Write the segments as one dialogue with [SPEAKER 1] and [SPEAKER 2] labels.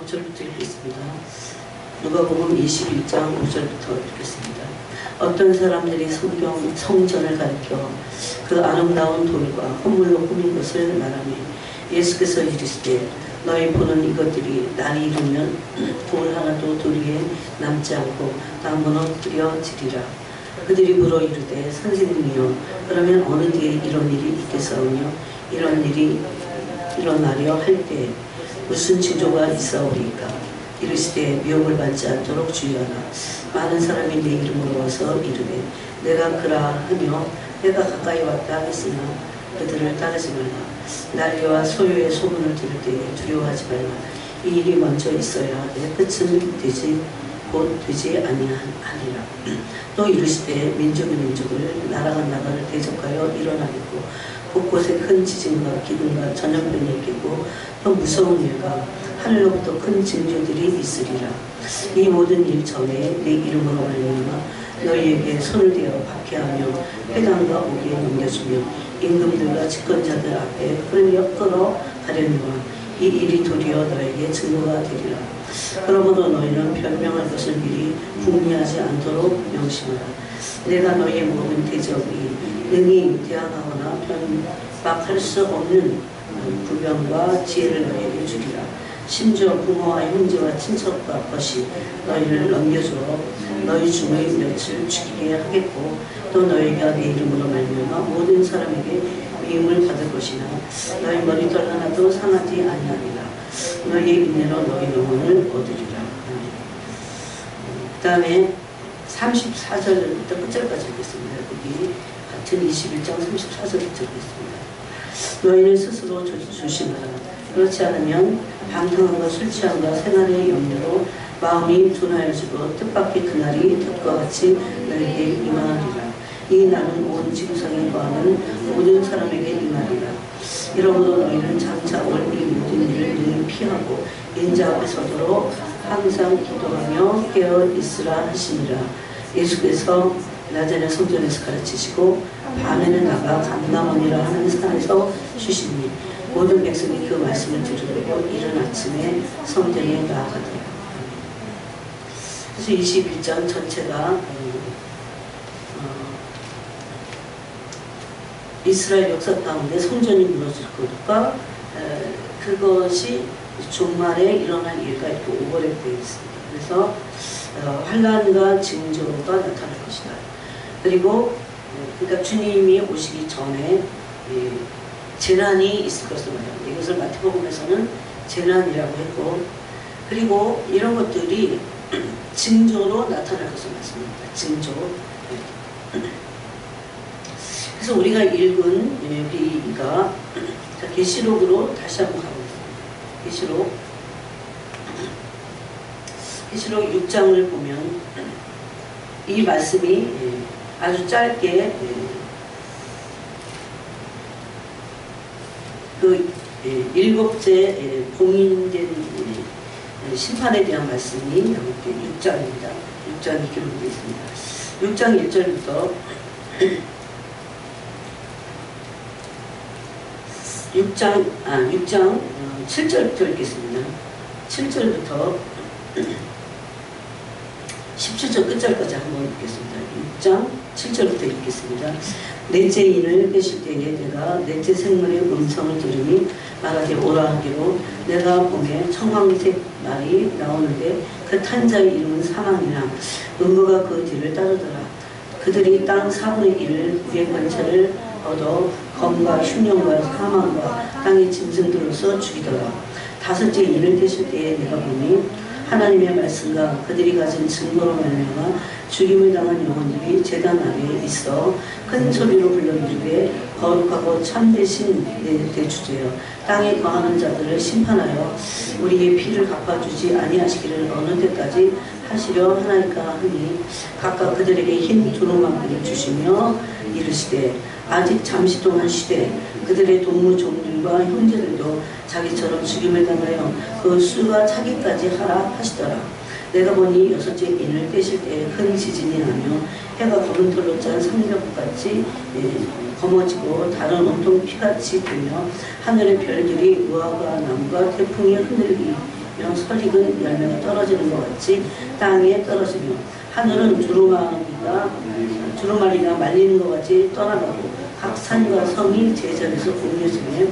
[SPEAKER 1] 5절부터 읽겠습니다. 누가복음 21장 5절부터 읽겠습니다. 어떤 사람들이 성전을 가리켜 그 아름다운 돌과 헌물로 꾸민 것을 말하며 예수께서 이르시되 너희 보는 이것들이 날이 이르면 돌 하나도 돌 위에 남지 않고 다 무너뜨려지리라. 그들이 물어 이르되 선생님이여 그러면 어느 뒤에 이런 일이 있겠사오며 이런 일이 일어나려 할 때 무슨 징조가 있사오리까. 이르시되 미혹을 받지 않도록 주의하라. 많은 사람이 내 이름으로 와서 이르되 내가 그라 하며 내가 가까이 왔다 하였으나 그들을 따르지 말라. 난리와 소요의 소문을 들을 때에 두려워하지 말라. 이 일이 먼저 있어야 내 끝은 곧 되지 아니하리라. 또 이르시되 민족이 민족을 나라가 나라를 대적하여 일어나겠고 곳곳에 큰 지진과 기근과 전염병이 있겠고 또 무서운 일과 하늘로부터 큰 징조들이 있으리라. 이 모든 일 전에 내 이름으로 말미암아 너희에게 손을 대어 박해하며 회당과 옥에 넘겨주며 임금들과 집권자들 앞에 끌어가려니와 이 일이 도리어 너에게 증거가 되리라. 그러므로 너희는 변명할 것을 미리 궁리하지 않도록 명심하라. 내가 너희의 모든 대적이 능히 대항하거나 변박할 수 없는 구변과 지혜를 너희에게 주리라. 심지어 부모와 형제와 친척과 것이 너희를 넘겨주어 너희 중의 몇을 죽이게 하겠고 또 너희가 내 이름으로 말미암아 모든 사람에게 미움을 받을 것이나 너희 머리털 하나도 상하지 아니하리라. 너희의 인내로 너희 영혼을 얻으리라. 그 다음에 34절부터 끝절까지 읽겠습니다. 여기 같은 21장 34절부터 읽겠습니다. 너희는 스스로 조심하라. 그렇지 않으면 방탕함과 술 취함과 생활의 염려로 마음이 둔하여지고 뜻밖의 그날이 덫과 같이 너에게 임하리라. 이 날은 온 지구상에 거하는 모든 사람에게 임하리라. 이러므로 너희는 장차 올 이 모든 일을 능히 피하고 인자 앞에 서도록 항상 기도하며 깨어 있으라 하시니라. 예수께서 낮에는 성전에서 가르치시고 밤에는 나가 감람원이라 하는 산에서 쉬시니 모든 백성이 그 말씀을 들으려고 이른 아침에 성전에 나아가더라. 그래서 21장 전체가 이스라엘 역사 가운데 성전이 무너질 것과 그것이 종말에 일어날 일가 이렇게 오버랩되어 있습니다. 그래서 환란과 징조가 나타날 것이다. 그리고 그러니까 주님이 오시기 전에 재난이 있을 것을 말합니다. 이것을 마태복음에서는 재난이라고 했고, 그리고 이런 것들이 징조로 나타날 것을 말씀합니다. 징조. 그래서 우리가 읽은 여기가 계시록으로 다시 한번 가보겠습니다. 계시록 6장을 보면 이 말씀이 아주 짧게 그 일곱째 봉인된 심판에 대한 말씀이 6장입니다. 6장이 기록되어 있습니다. 6장 1절부터 6장 7절부터 읽겠습니다. 7절부터 17절 끝절까지 한번 읽겠습니다. 6장 7절부터 읽겠습니다. 넷째 인을 끄실 때에 내가 넷째 생물의 음성을 들으니 말하되 오라 하기로 내가 보매 청황색 말이 나오는데 그 탄 자의 이름은 사망이나 음부가 그 뒤를 따르더라. 그들이 땅 4분의 1을 위의 권세를 얻어 검과 흉년과 사망과 땅의 짐승들로서 죽이더라. 다섯째 인을 떼실 때에 내가 보니 하나님의 말씀과 그들이 가진 증거로 말미암아 죽임을 당한 영혼들이 제단 아래에 있어 큰 소리로 불러 이르되 거룩하고 참되신 내 대주제여 땅에 거하는 자들을 심판하여 우리의 피를 갚아주지 아니하시기를 어느 때까지 하시려 하나이까 하니 각각 그들에게 흰 두루마기를 주시며 이르시되 아직 잠시 동안 쉬되 그들의 동무 종들과 형제들도 자기처럼 죽임을 당하여 그 수가 차기까지 하라 하시더라. 내가 보니 여섯째 인을 떼실 때에 큰 지진이 나며 해가 검은 털로 짠 상벽같이 검어지고 달은 온통 피같이 되며 하늘의 별들이 우화가 나무가 태풍에 설익은 열매가 떨어지는 것 같이 땅에 떨어지며 하늘은 두루마리가 말리는 것 같이 떠나가고 각 산과 성이 제자리에서 옮겨지며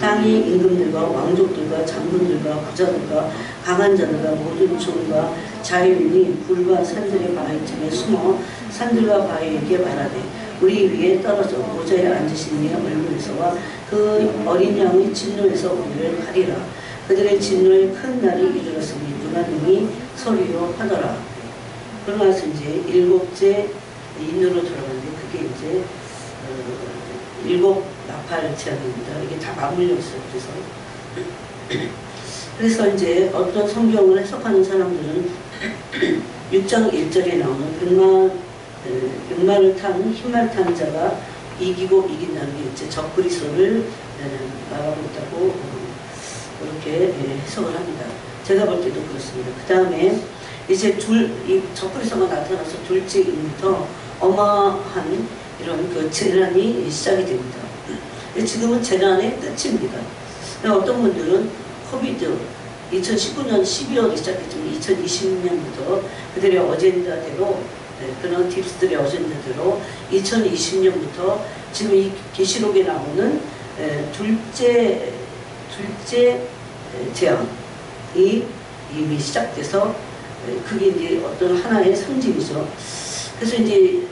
[SPEAKER 1] 땅의 임금들과 왕족들과 장군들과 부자들과 강한 자들과 모든 종과 자유인이 불과 산들의 바위쯤에 숨어 산들과 바위에게 말하되 우리 위에 떨어져 보좌에 앉으신 이의 얼굴에서와 그 어린 양의 진노에서 우리를 가리라. 그들의 진노의 큰 날이 이르렀으니 누가 능히 소리로 하더라. 그러고 나서 이제 일곱째 인으로 들어가는데 그게 이제 일곱 나팔 제약입니다. 이게 다 맞물려 있어요. 그래서 이제 어떤 성경을 해석하는 사람들은 6장 1절에 나오는 백마를 탄 흰말 탄 자가 이기고 이긴다는 게 이제 적그리스도를 말하고 있다고 그렇게 해석을 합니다. 제가 볼 때도 그렇습니다. 그 다음에 이제 이 적그리스도가 나타나서 둘째 인부터 어마한 이런 그 재난이 시작이 됩니다. 지금은 재난의 끝입니다. 어떤 분들은 코비드 2019년 12월에 시작했지만 2020년부터 그들의 어젠다대로 그런 딥스들의 어젠다대로 2020년부터 지금 이 계시록에 나오는 둘째 재앙이 이미 시작돼서 그게 이제 어떤 하나의 상징이죠. 그래서 이제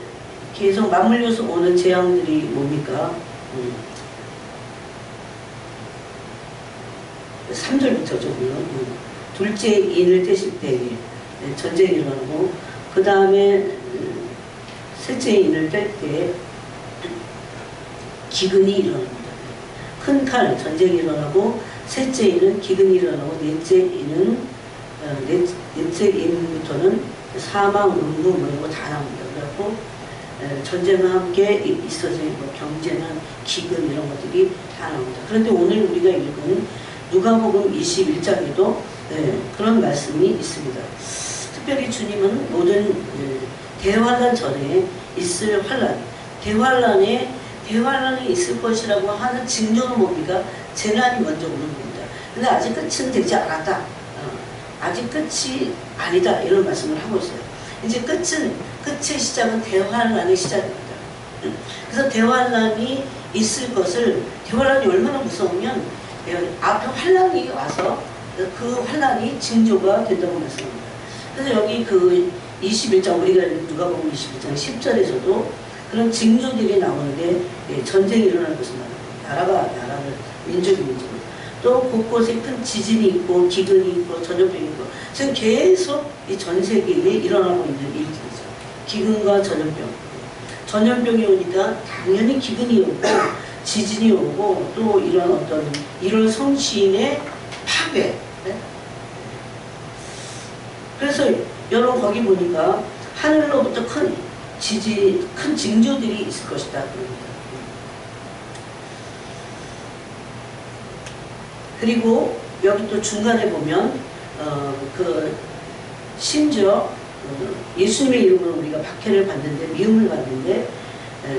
[SPEAKER 1] 계속 맞물려서 오는 재앙들이 뭡니까? 3절부터죠. 둘째 인을 떼실 때 전쟁이 일어나고 그 다음에 셋째 인을 뗄 때 기근이 일어납니다. 큰 칼 전쟁이 일어나고 셋째 인은 기근이 일어나고 넷째 인부터는 사망, 음부 뭐 이런 거 다 나옵니다. 그래갖고 전쟁과 함께 있어진 경제나 기근 이런 것들이 다 나옵니다. 그런데 오늘 우리가 읽은 누가복음 21장에도 그런 말씀이 있습니다. 특별히 주님은 모든 대환란 전에 있을 환란, 대환란이 있을 것이라고 하는 징조는 뭡니까? 재난이 먼저 오는 겁니다. 근데 아직 끝은 되지 않았다. 아직 끝이 아니다. 이런 말씀을 하고 있어요. 이제 끝의 시작은 대환란의 시작입니다. 그래서 대환란이 있을 것을, 대환란이 얼마나 무서우면 앞에 환란이 와서 그 환란이 징조가 된다고 말씀합니다. 그래서 여기 그 21장, 우리가 누가복음 21장 10절에서도 그런 징조들이 나오는데 전쟁이 일어날 것을 말합니다. 나라를, 민족이. 또 곳곳에 큰 지진이 있고 기근이 있고 전염병이 있고 지금 계속 이 전 세계에 일어나고 있는 일들이죠. 기근과 전염병이 오니까 당연히 기근이 오고 지진이 오고 또 이런 어떤 이런 성시인의 파괴. 그래서 여러분 거기 보니까 하늘로부터 큰 징조들이 있을 것이다 그럽니다. 그리고 여기 또 중간에 보면 심지어 예수님의 이름으로 우리가 박해를 받는데, 미움을 받는데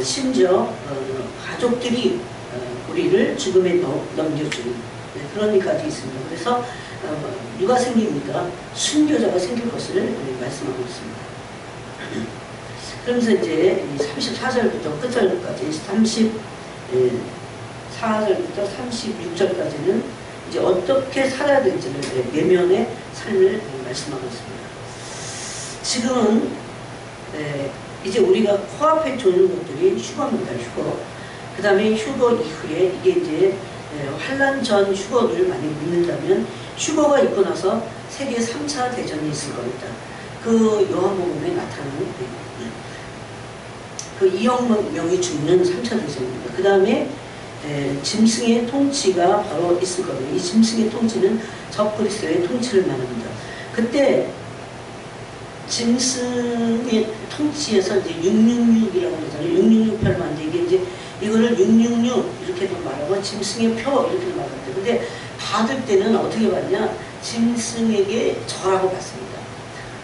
[SPEAKER 1] 심지어 가족들이 우리를 죽음에 넘겨주는 그런 일까지 있습니다. 그래서 누가 생깁니까? 순교자가 생길 것을 말씀하고 있습니다. 그러면서 이제 34절부터 끝절까지 34절부터 36절까지는 이제 어떻게 살아야 될지를 내면의 삶을 말씀하고 있습니다. 지금은 이제 우리가 코앞에 두는 것들이 휴거입니다. 휴거. 그 다음에 휴거 이후에 이게 이제 환란 전 휴거를 만약 믿는다면 휴거가 있고 나서 세계 3차 대전이 있을 겁니다. 그 요한복음에 나타나는 그 2억 명이 죽는 3차 대전입니다. 그 다음에 짐승의 통치가 바로 있을 겁니다. 이 짐승의 통치는 적그리스도의 통치를 말합니다. 그때 짐승의 통치에서 이제 666이라고 그러잖아요. 666표를 이게 이제 이거를 666 이렇게도 말하고 짐승의 표 이렇게도 말합니다. 근데 받을 때는 어떻게 받냐? 짐승에게 절하고 받습니다.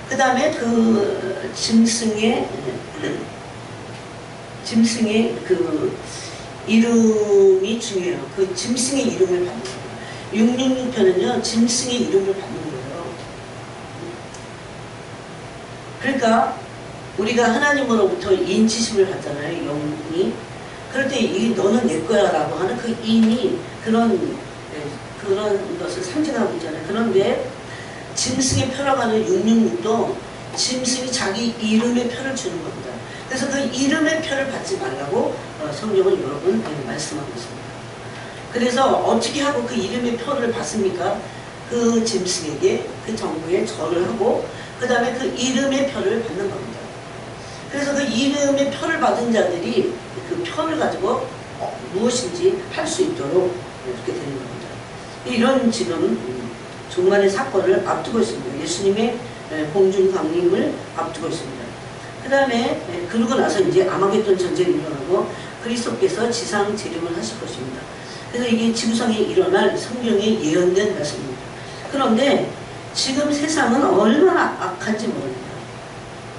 [SPEAKER 1] 그 다음에 그 짐승의 그 이름이 중요해요. 그 짐승의 이름을 받는 거예요. 666편은요, 짐승의 이름을 받는 거예요. 그러니까 우리가 하나님으로부터 인치심을 받잖아요. 영이. 그럴 때 너는 내 거야 라고 하는 그 인이 그런 것을 상징하고 있잖아요. 그런데 짐승의 표라고 하는 666도 짐승이 자기 이름의 표를 주는 겁니다. 그래서 그 이름의 표를 받지 말라고 성경은 여러 번 말씀하고 있습니다. 그래서 어떻게 하고 그 이름의 표를 받습니까? 그 짐승에게 그 정부에 절을 하고 그 다음에 그 이름의 표를 받는 겁니다. 그래서 그 이름의 표를 받은 자들이 그 표를 가지고 무엇인지 할 수 있도록 이렇게 되는 겁니다. 이런 지금 종말의 사건을 앞두고 있습니다. 예수님의 공중 강림을 앞두고 있습니다. 그 다음에 그러고 나서 이제 아마겟돈 전쟁이 일어나고 그리스도께서 지상 재림을 하실 것입니다. 그래서 이게 지구상에 일어날 성경에 예언된 말씀입니다. 그런데 지금 세상은 얼마나 악한지 모릅니다.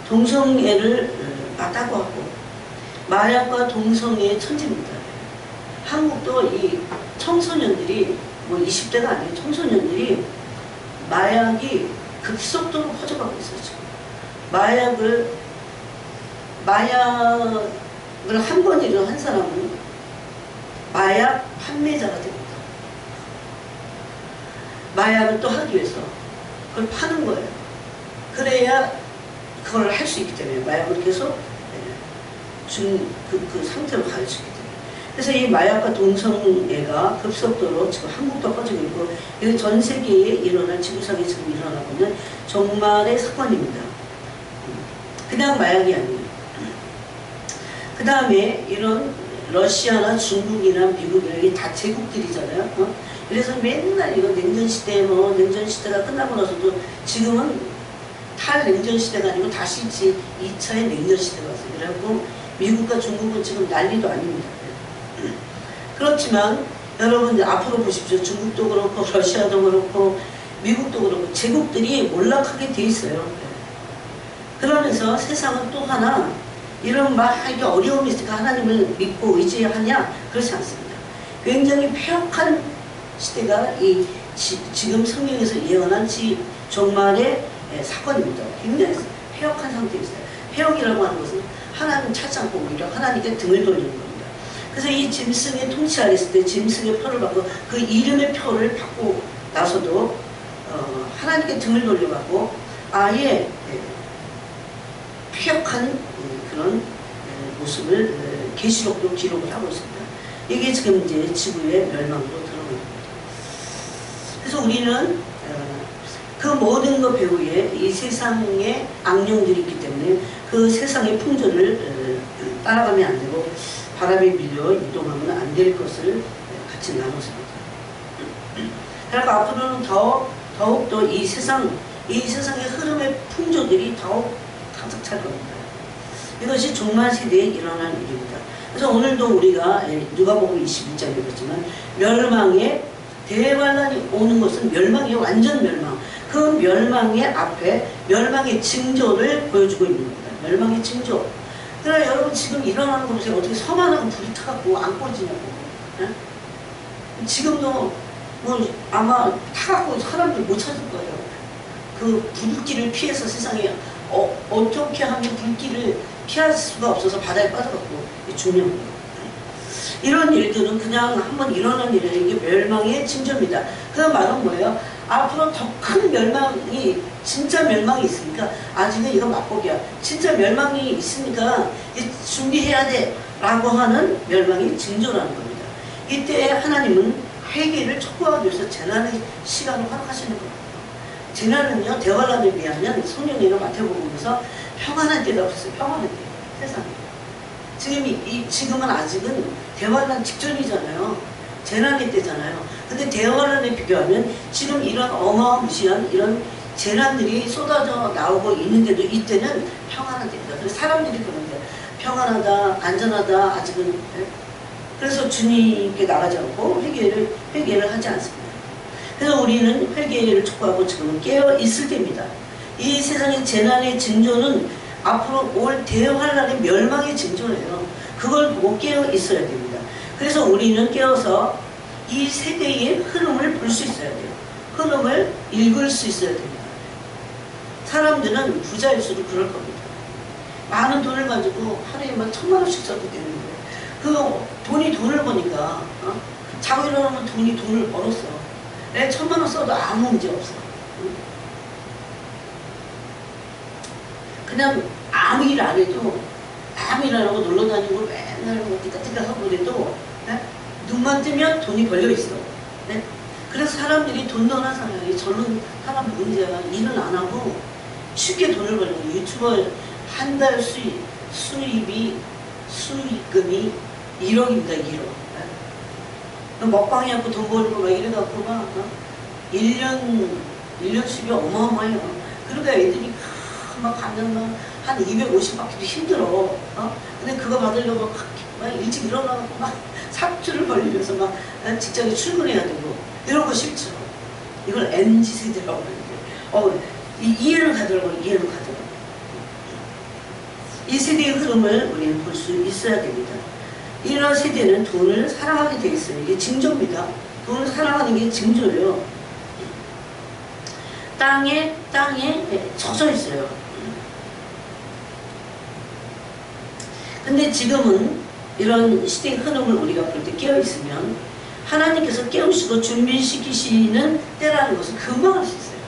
[SPEAKER 1] 동성애를 맞다고 하고 마약과 동성애의 천지입니다. 한국도 이 청소년들이 뭐 20대가 아니에요. 청소년들이 마약이 급속도로 퍼져가고 있어요. 지금. 마약을 한 번이라도 한 사람은 마약 판매자가 됩니다. 마약을 또 하기 위해서 그걸 파는 거예요. 그래야 그걸 할 수 있기 때문에 마약을 계속 그 상태로 갈 수 있기 때문에. 그래서 이 마약과 동성애가 급속도로 지금 한국도 퍼지고 있고 이건 전 세계에 일어날 지구상에 지금 일어나고 있는 종말의 사건입니다. 그냥 마약이 아니에요. 그 다음에 이런 러시아나 중국이나 미국이나 이게 다 제국들이잖아요. 그래서 맨날 이거 냉전시대 냉전시대가 끝나고 나서도 지금은 탈냉전시대가 아니고 다시 2차의 냉전시대가 왔어요. 그래갖고 미국과 중국은 지금 난리도 아닙니다. 그렇지만 여러분 앞으로 보십시오. 중국도 그렇고 러시아도 그렇고 미국도 그렇고 제국들이 몰락하게 돼 있어요. 그러면서 세상은 또 하나 이런 막 이게 어려움이 있으니까 하나님을 믿고 의지하냐? 그렇지 않습니다. 굉장히 폐역한 시대가 지금 성경에서 예언한 종말의 사건입니다. 굉장히 폐역한 상태에 있어요. 폐역이라고 하는 것은 하나님 찾지 않고 오히려 하나님께 등을 돌리는 겁니다. 그래서 이 짐승의 통치 아래 있을 때 짐승의 표를 받고 그 이름의 표를 받고 나서도 하나님께 등을 돌려받고 아예 폐역한 그런 모습을 계시록도 기록을 하고 있습니다. 이게 지금 이제 지구의 멸망으로 들어가는 겁니다. 그래서 우리는 그 모든 것 배후에 이 세상에 악령들이 있기 때문에 그 세상의 풍조를 따라가면 안 되고 바람에 밀려 이동하면 안 될 것을 같이 나눴습니다. 그러니까 앞으로는 더욱더 이 세상의 흐름의 풍조들이 더욱 가득 찰 겁니다. 이것이 종말 시대에 일어날 일입니다. 그래서 오늘도 우리가 누가복음 21장에 그랬지만 멸망의 대환란이 오는 것은 멸망이에요. 완전 멸망. 그 멸망의 앞에 멸망의 징조를 보여주고 있는 겁니다. 멸망의 징조. 그러나 여러분 지금 일어나는 거 보세요. 어떻게 섬하나가 불이 타갖고 안 꺼지냐고. 네? 지금도 뭐 아마 타갖고 사람들 못 찾을 거예요. 그 불길을 피해서 세상에 어떻게 하면 불길을 피할 수가 없어서 바다에 빠져갖고 죽는 거예요. 이런 일들은 그냥 한번 일어난 일이에요. 이게 멸망의 징조입니다. 그 말은 뭐예요? 앞으로 더 큰 멸망이 진짜 멸망이 있으니까 아직은 이거 맛보기야. 진짜 멸망이 있으니까 준비해야 돼 라고 하는 멸망의 징조라는 겁니다. 이때 하나님은 회개를 촉구하기 위해서 재난의 시간을 허락하시는 겁니다. 재난은요 대환란을 비하면 성령님과 마태복음에서 평안한 때가 없었어요. 평안한 때 세상에. 지금은 아직은 대환란 직전이잖아요. 재난의 때잖아요. 근데 대환란에 비교하면 지금 이런 어마무시한 이런 재난들이 쏟아져 나오고 있는데도 이때는 평안한 때입니다. 그래서 사람들이 그런데 평안하다, 안전하다 아직은. 그래서 주님께 나가지 않고 회개를 하지 않습니다. 그래서 우리는 회개를 촉구하고 지금은 깨어 있을 때입니다. 이 세상의 재난의 징조는 앞으로 올 대환란의 멸망의 징조예요. 그걸 보고 깨어 있어야 됩니다. 그래서 우리는 깨어서 이 세대의 흐름을 볼 수 있어야 돼요. 흐름을 읽을 수 있어야 됩니다. 사람들은 부자일수록 그럴 겁니다. 많은 돈을 가지고 하루에 막 1000만 원씩 써도 되는 거예요. 그 돈이 돈을 버니까 자고 일어나면 돈이 돈을 벌었어. 내 1000만 원 써도 아무 문제 없어. 그냥 아무 일 안 해도 아무 일 안 하고 놀러 다니고 맨날 뭐 띠까띠까 하고 그래도 눈만 뜨면 돈이 벌려 있어. 네? 그래서 사람들이 돈돈한 사람이 저는 사람 문제가 일을 안 하고 쉽게 돈을 벌는 거예요. 유튜버 한 달 수익금이 1억입니다. 1억. 네? 먹방 해갖고 돈 벌고 막 이래갖고 막 1년 수입이 어마어마해요. 그러니까 애들이 막 가면 한 250밖에도 힘들어. 근데 그거 받으려고 막 일찍 일어나고 막 삽줄을 벌리면서 막 직장에 출근해야 되고 이런 거 싫죠. 이걸 MZ세대라고 하는데 이해는 가더라고요. 이해는 가더라고요. 이 세대의 흐름을 우리는 볼 수 있어야 됩니다. 이런 세대는 돈을 사랑하게 돼 있어요. 이게 징조입니다. 돈을 사랑하는 게 징조예요. 땅에 젖어 있어요. 근데 지금은 이런 시대의 흐름을 우리가 볼 때 깨어있으면 하나님께서 깨우시고 준비시키시는 때라는 것을 금방 알 수 있어요.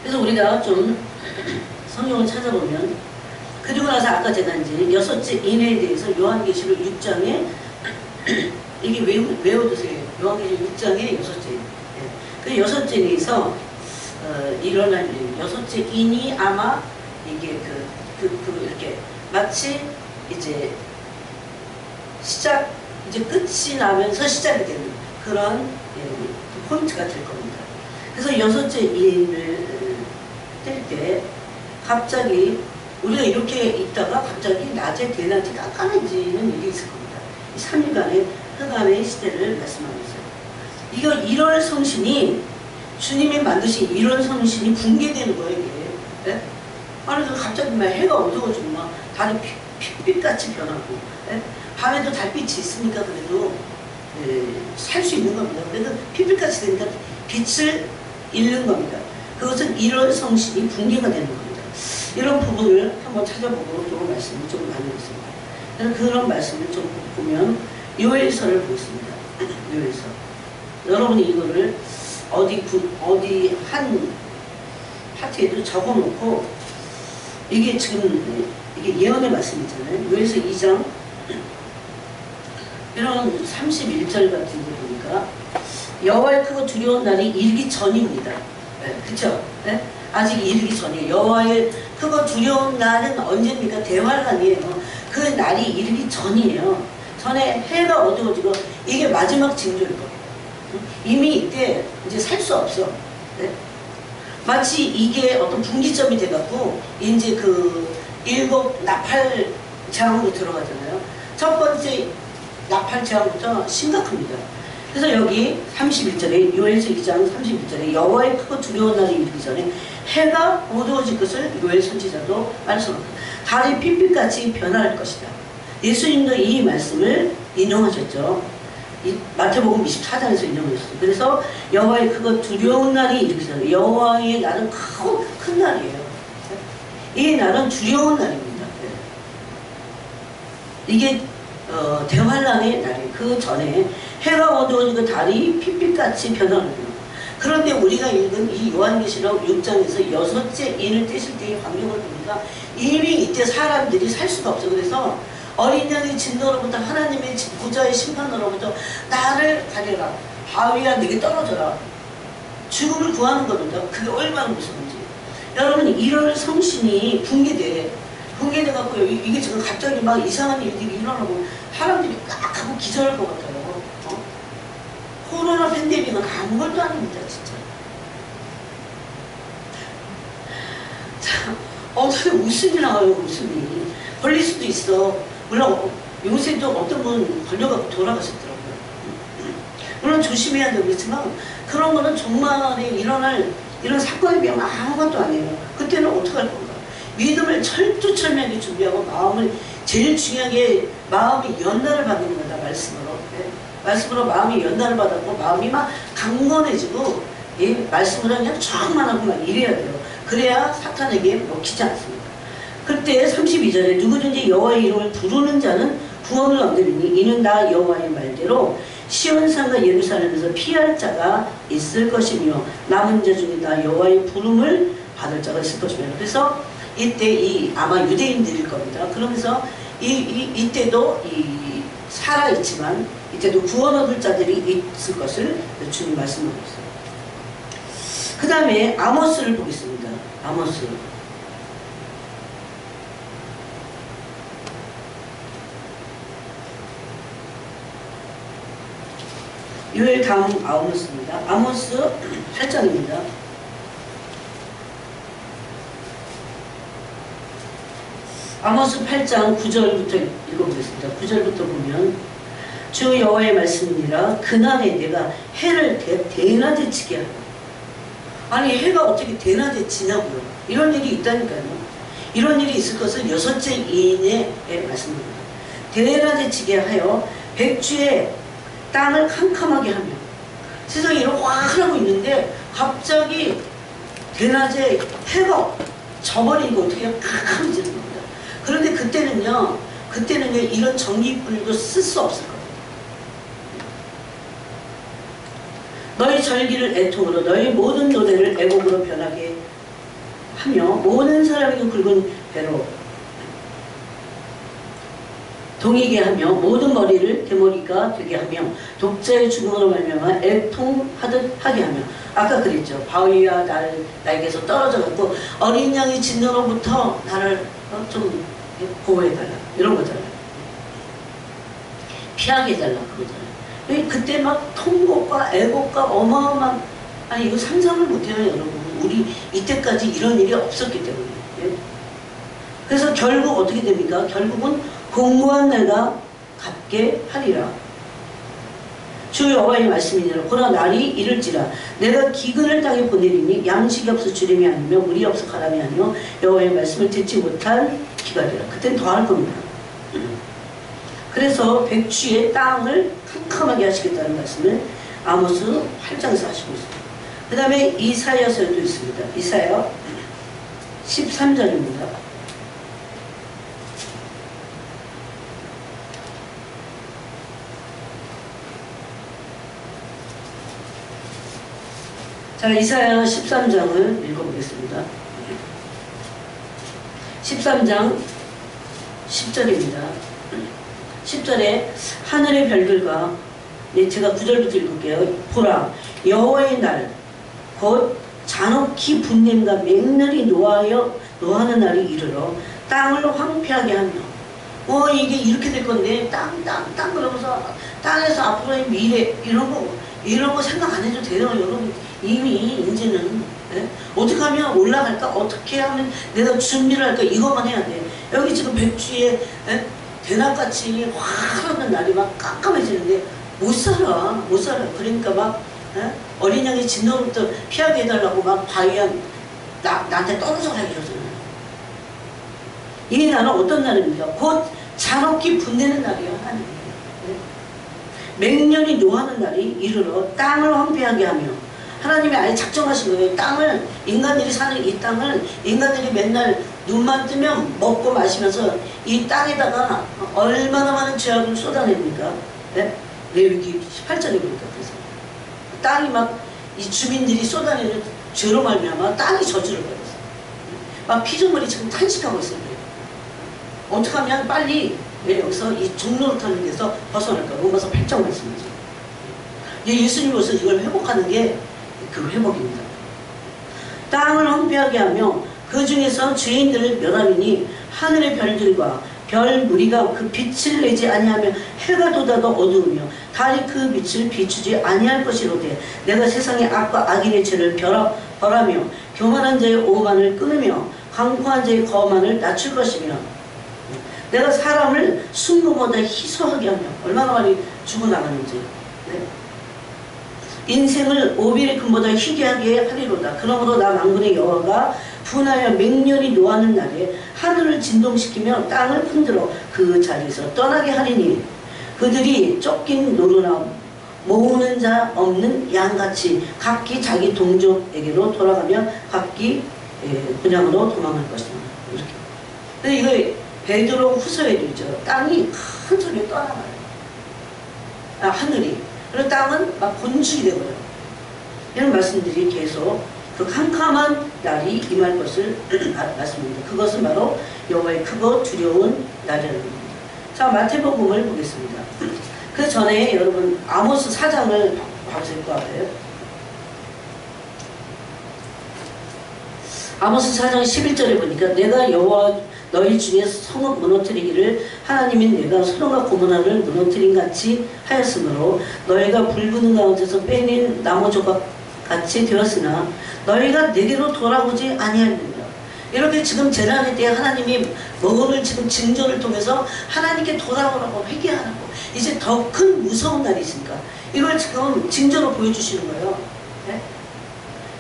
[SPEAKER 1] 그래서 우리가 좀 성경을 찾아보면 그리고 나서 아까 제가 이제 여섯째 인에 대해서 요한계시록 6장에 이게 외워두세요. 요한계시록 6장에 여섯째 인. 그 여섯째 인에서 일어날 일, 여섯째 인이 아마 이게 이렇게 마치 이제 이제 끝이 나면서 시작이 되는 그런 포인트가 될 겁니다. 그래서 여섯째 인을 뗄 때 갑자기 우리가 이렇게 있다가 갑자기 낮에 대낮이 깜깜해지는 일이 있을 겁니다. 3일간의 흑암의 시대를 말씀하고 있어요. 이거 1월 성신이 주님이 만드신 1월 성신이 붕괴되는 거예요. 이게. 네? 아니 갑자기 막 해가 어두워지고 막 달이 핏빛같이 변하고 밤에도 달빛이 있으니까 그래도 살 수 있는 겁니다. 그래서 핏빛같이 되니까 빛을 잃는 겁니다. 그것은 1월 성신이 붕괴가 되는 겁니다. 이런 부분을 한번 찾아보고 또 말씀을 좀 나누겠습니다. 그런 말씀을 좀 보면 요엘서를 보겠습니다. 요엘서. 여러분이 이거를 어디 한 파트에도 적어놓고 이게 지금 이게 예언의 말씀이잖아요. 요엘서 2장 이런 31절 같은 데 보니까 여호와의 크고 두려운 날이 이르기 전입니다. 그쵸? 네? 아직 이르기 전이에요. 여호와의 크고 두려운 날은 언제입니까? 대환란이에요. 그 날이 이르기 전이에요. 전에 해가 어두워지고 이게 마지막 징조일 거예요. 이미 이때 이제 살 수 없어. 네? 마치 이게 어떤 분기점이 돼갖고 이제 그 7 나팔 재앙으로 들어가잖아요. 첫 번째 나팔 재앙부터 심각합니다. 그래서 여기 31절에 요엘서 2장 31절에 여호와의 크고 두려운 날이 이르기 전에 해가 어두워질 것을 요엘 선지자도 말씀합니다. 달이 핏빛같이 변할 것이다. 예수님도 이 말씀을 인용하셨죠. 마태복음 24장에서 인용하셨어요. 그래서 여호와의 크고 두려운 날이 이르기 전에 여호와의 날은 크고 큰 날이에요. 이 날은 두려운 날입니다. 이게 대환란의 날이에요. 그 전에 해가 어두워지고 달이 핏빛같이 변하는 거예요. 그런데 우리가 읽은 이 요한계시록 6장에서 여섯째 인을 떼실 때의 광경을 보니까 이미 이때 사람들이 살 수가 없어. 그래서 어린 양의 진노로부터 하나님의 보좌의 심판으로부터 나를 가려라. 바위야 내게 떨어져라. 죽음을 구하는 겁니다. 그게 얼마나 무서운지. 여러분 1월 성신이 붕괴돼갖고 이게 지금 갑자기 막 이상한 일들이 일어나고 사람들이 꽉 하고 기절할 것 같아요. 코로나 팬데믹은 아무것도 아닙니다. 진짜. 자, 어떻게 웃음이 나와요. 웃음이. 걸릴 수도 있어. 물론 요새도 어떤 분 걸려갖고 돌아가셨더라고요. 물론 조심해야 되겠지만 그런 거는 정말에 일어날 이런 사건에 비하면 아무것도 아니에요. 그때는 어떡할 건가. 믿음을 철두철미하게 준비하고 마음을 제일 중요하게 마음이 연단을 받는 거다. 말씀으로. 네? 말씀으로 마음이 연단을 받았고 마음이 막 강건해지고 예? 말씀을 그냥 쫙만 하고 막 이래야 돼요. 그래야 사탄에게 먹히지 않습니다. 그때 32절에 누구든지 여호와의 이름을 부르는 자는 구원을 얻으리니 이는 나 여호와의 말대로 시온산과 예루살렘에서 피할 자가 있을 것이며 남은 자 중에 나 여호와의 부름을 받을 자가 있을 것이며. 그래서 이때 아마 유대인들일 겁니다. 그러면서 이때도 살아있지만 이때도 구원 얻을 자들이 있을 것을 주님 말씀하고 있어요. 그 다음에 아모스를 보겠습니다. 아모스. 요엘 다음 아모스입니다. 아모스 8장입니다. 아모스 8장 9절부터 읽어보겠습니다. 9절부터 보면 주 여호와의 말씀이니라 그날에 내가 해를 대낮에 치게 하라. 아니 해가 어떻게 대낮에 지냐고요. 이런 일이 있다니까요. 이런 일이 있을 것은 여섯째 인의 말씀입니다. 대낮에 치게 하여 백주에 땅을 캄캄하게 하며 세상이 이렇게 화하고 있는데 갑자기 대낮에 해가 져버리니까 어떻게 캄캄해지는 겁니다. 그런데 그때는요 이런 전기불도 쓸 수 없을 겁니다. 너희 절기를 애통으로 너희 모든 노래를 애곡으로 변하게 하며 모든 사람이 굵은 배로 동이게 하며 모든 머리를 대머리가 되게 하며 독자의 죽음으로 말미암아 애통하듯 하게 하며. 아까 그랬죠. 바위와 날개에서 떨어져 갖고 어린 양의 진노로부터 나를 좀 보호해달라 이런 거잖아요. 피하게 해달라 그거잖아요. 그때 막 통곡과 애곡과 어마어마한, 아니 이거 상상을 못해요 여러분. 우리 이때까지 이런 일이 없었기 때문에. 그래서 결국 어떻게 됩니까? 결국은 공고한 내가 갚게 하리라. 주 여호와의 말씀이니라. 그러나 날이 이를지라 내가 기근을 땅에 보내리니 양식이 없어 주림이 아니며 물이 없어 가람이 아니요 여호와의 말씀을 듣지 못할 기갈이라. 그땐 더 할 겁니다. 그래서 백주의 땅을 캄캄하게 하시겠다는 말씀을 아모스 8장에서 하시고 있습니다. 그 다음에 이사야서도 있습니다. 이사야 13절입니다. 자, 이사야 13장을 읽어보겠습니다. 13장 10절입니다. 10절에 하늘의 별들과, 제가 9절부터 읽을게요. 보라, 여호와의 날, 곧 잔혹히 분냄과 맹렬히 노하는 날이 이르러 땅을 황폐하게 하며, 이게 이렇게 될 건데, 땅 그러면서 땅에서 앞으로의 미래, 이런 거 생각 안 해도 돼요, 여러분. 이미 이제는 어떻게 하면 올라갈까? 어떻게 하면 내가 준비를 할까? 이것만 해야 돼. 여기 지금 백주에 대낮같이 화하는 날이 막 깜깜해지는데 못 살아. 그러니까 막 어린 양의 진노로부터 피하게 해달라고 막 바위야 나한테 떨어져라 이러잖아요. 이 날은 어떤 날입니까? 곧 잔혹히 분내는 날이에요. 하나님. 맹렬히 노하는 날이 이르러 땅을 황폐하게 하며, 하나님이 아예 작정하신 거예요. 땅을, 인간들이 사는 이 땅을 인간들이 맨날 눈만 뜨면 먹고 마시면서 이 땅에다가 얼마나 많은 죄악을 쏟아냅니까? 네? 레위기 18절에 보니까 그래서 땅이 막 이 주민들이 쏟아내는 죄로 말미암아 땅이 저주를 받았어요. 막 피조물이 지금 탄식하고 있어요. 어떻게 하면 빨리 여기서 이 종로를 데서 벗어날까? 로마서 8장 말씀이죠. 예수님으로서 이걸 회복하는 게 그 회복입니다. 땅을 황폐하게 하며 그 중에서 죄인들을 멸하리니 하늘의 별들과 별 무리가 그 빛을 내지 아니하며 해가 돋아도 어두우며 달이 그 빛을 비추지 아니할 것이로되 내가 세상의 악과 악인의 죄를 벌하며 교만한 자의 오만을 끊으며 강포한 자의 거만을 낮출 것이며 내가 사람을 순금보다 희소하게 하며, 얼마나 많이 죽어나가는지, 인생을 오빌의 금보다 희귀하게 하리로다. 그러므로 나 만군의 여호와가 분하여 맹렬히 노하는 날에 하늘을 진동시키며 땅을 흔들어 그 자리에서 떠나게 하리니 그들이 쫓긴 노루나 모으는 자 없는 양같이 각기 자기 동족에게로 돌아가며 각기 본향으로 도망할 것이다. 이렇게. 근데 이거 베드로 후서에도 있죠. 땅이 큰 소리로 떠나가요. 하늘이. 그리고 땅은 막 곤죽이 되고요. 이런 말씀들이 계속 그 캄캄한 날이 임할 것을 말씀입니다. 그것은 바로 여호와의 크고 두려운 날이라는 겁니다. 자, 마태복음을 보겠습니다. 그 전에 여러분 아모스 4장을 봐도 될 것 같아요. 아모스 4장 11절에 보니까 내가 여호와 너희 중에 성읍 무너뜨리기를 하나님인 내가 소돔과 고모라를 무너뜨린 같이 하였으므로 너희가 불붙는 가운데서 빼낸 나무 조각 같이 되었으나 너희가 내게로 돌아오지 아니하느니라. 이렇게 지금 재난의 때에 하나님이 먹음을 지금 징조를 통해서 하나님께 돌아오라고 회개하라고 이제 더 큰 무서운 날이 있으니까 이걸 지금 징조로 보여주시는 거예요. 네?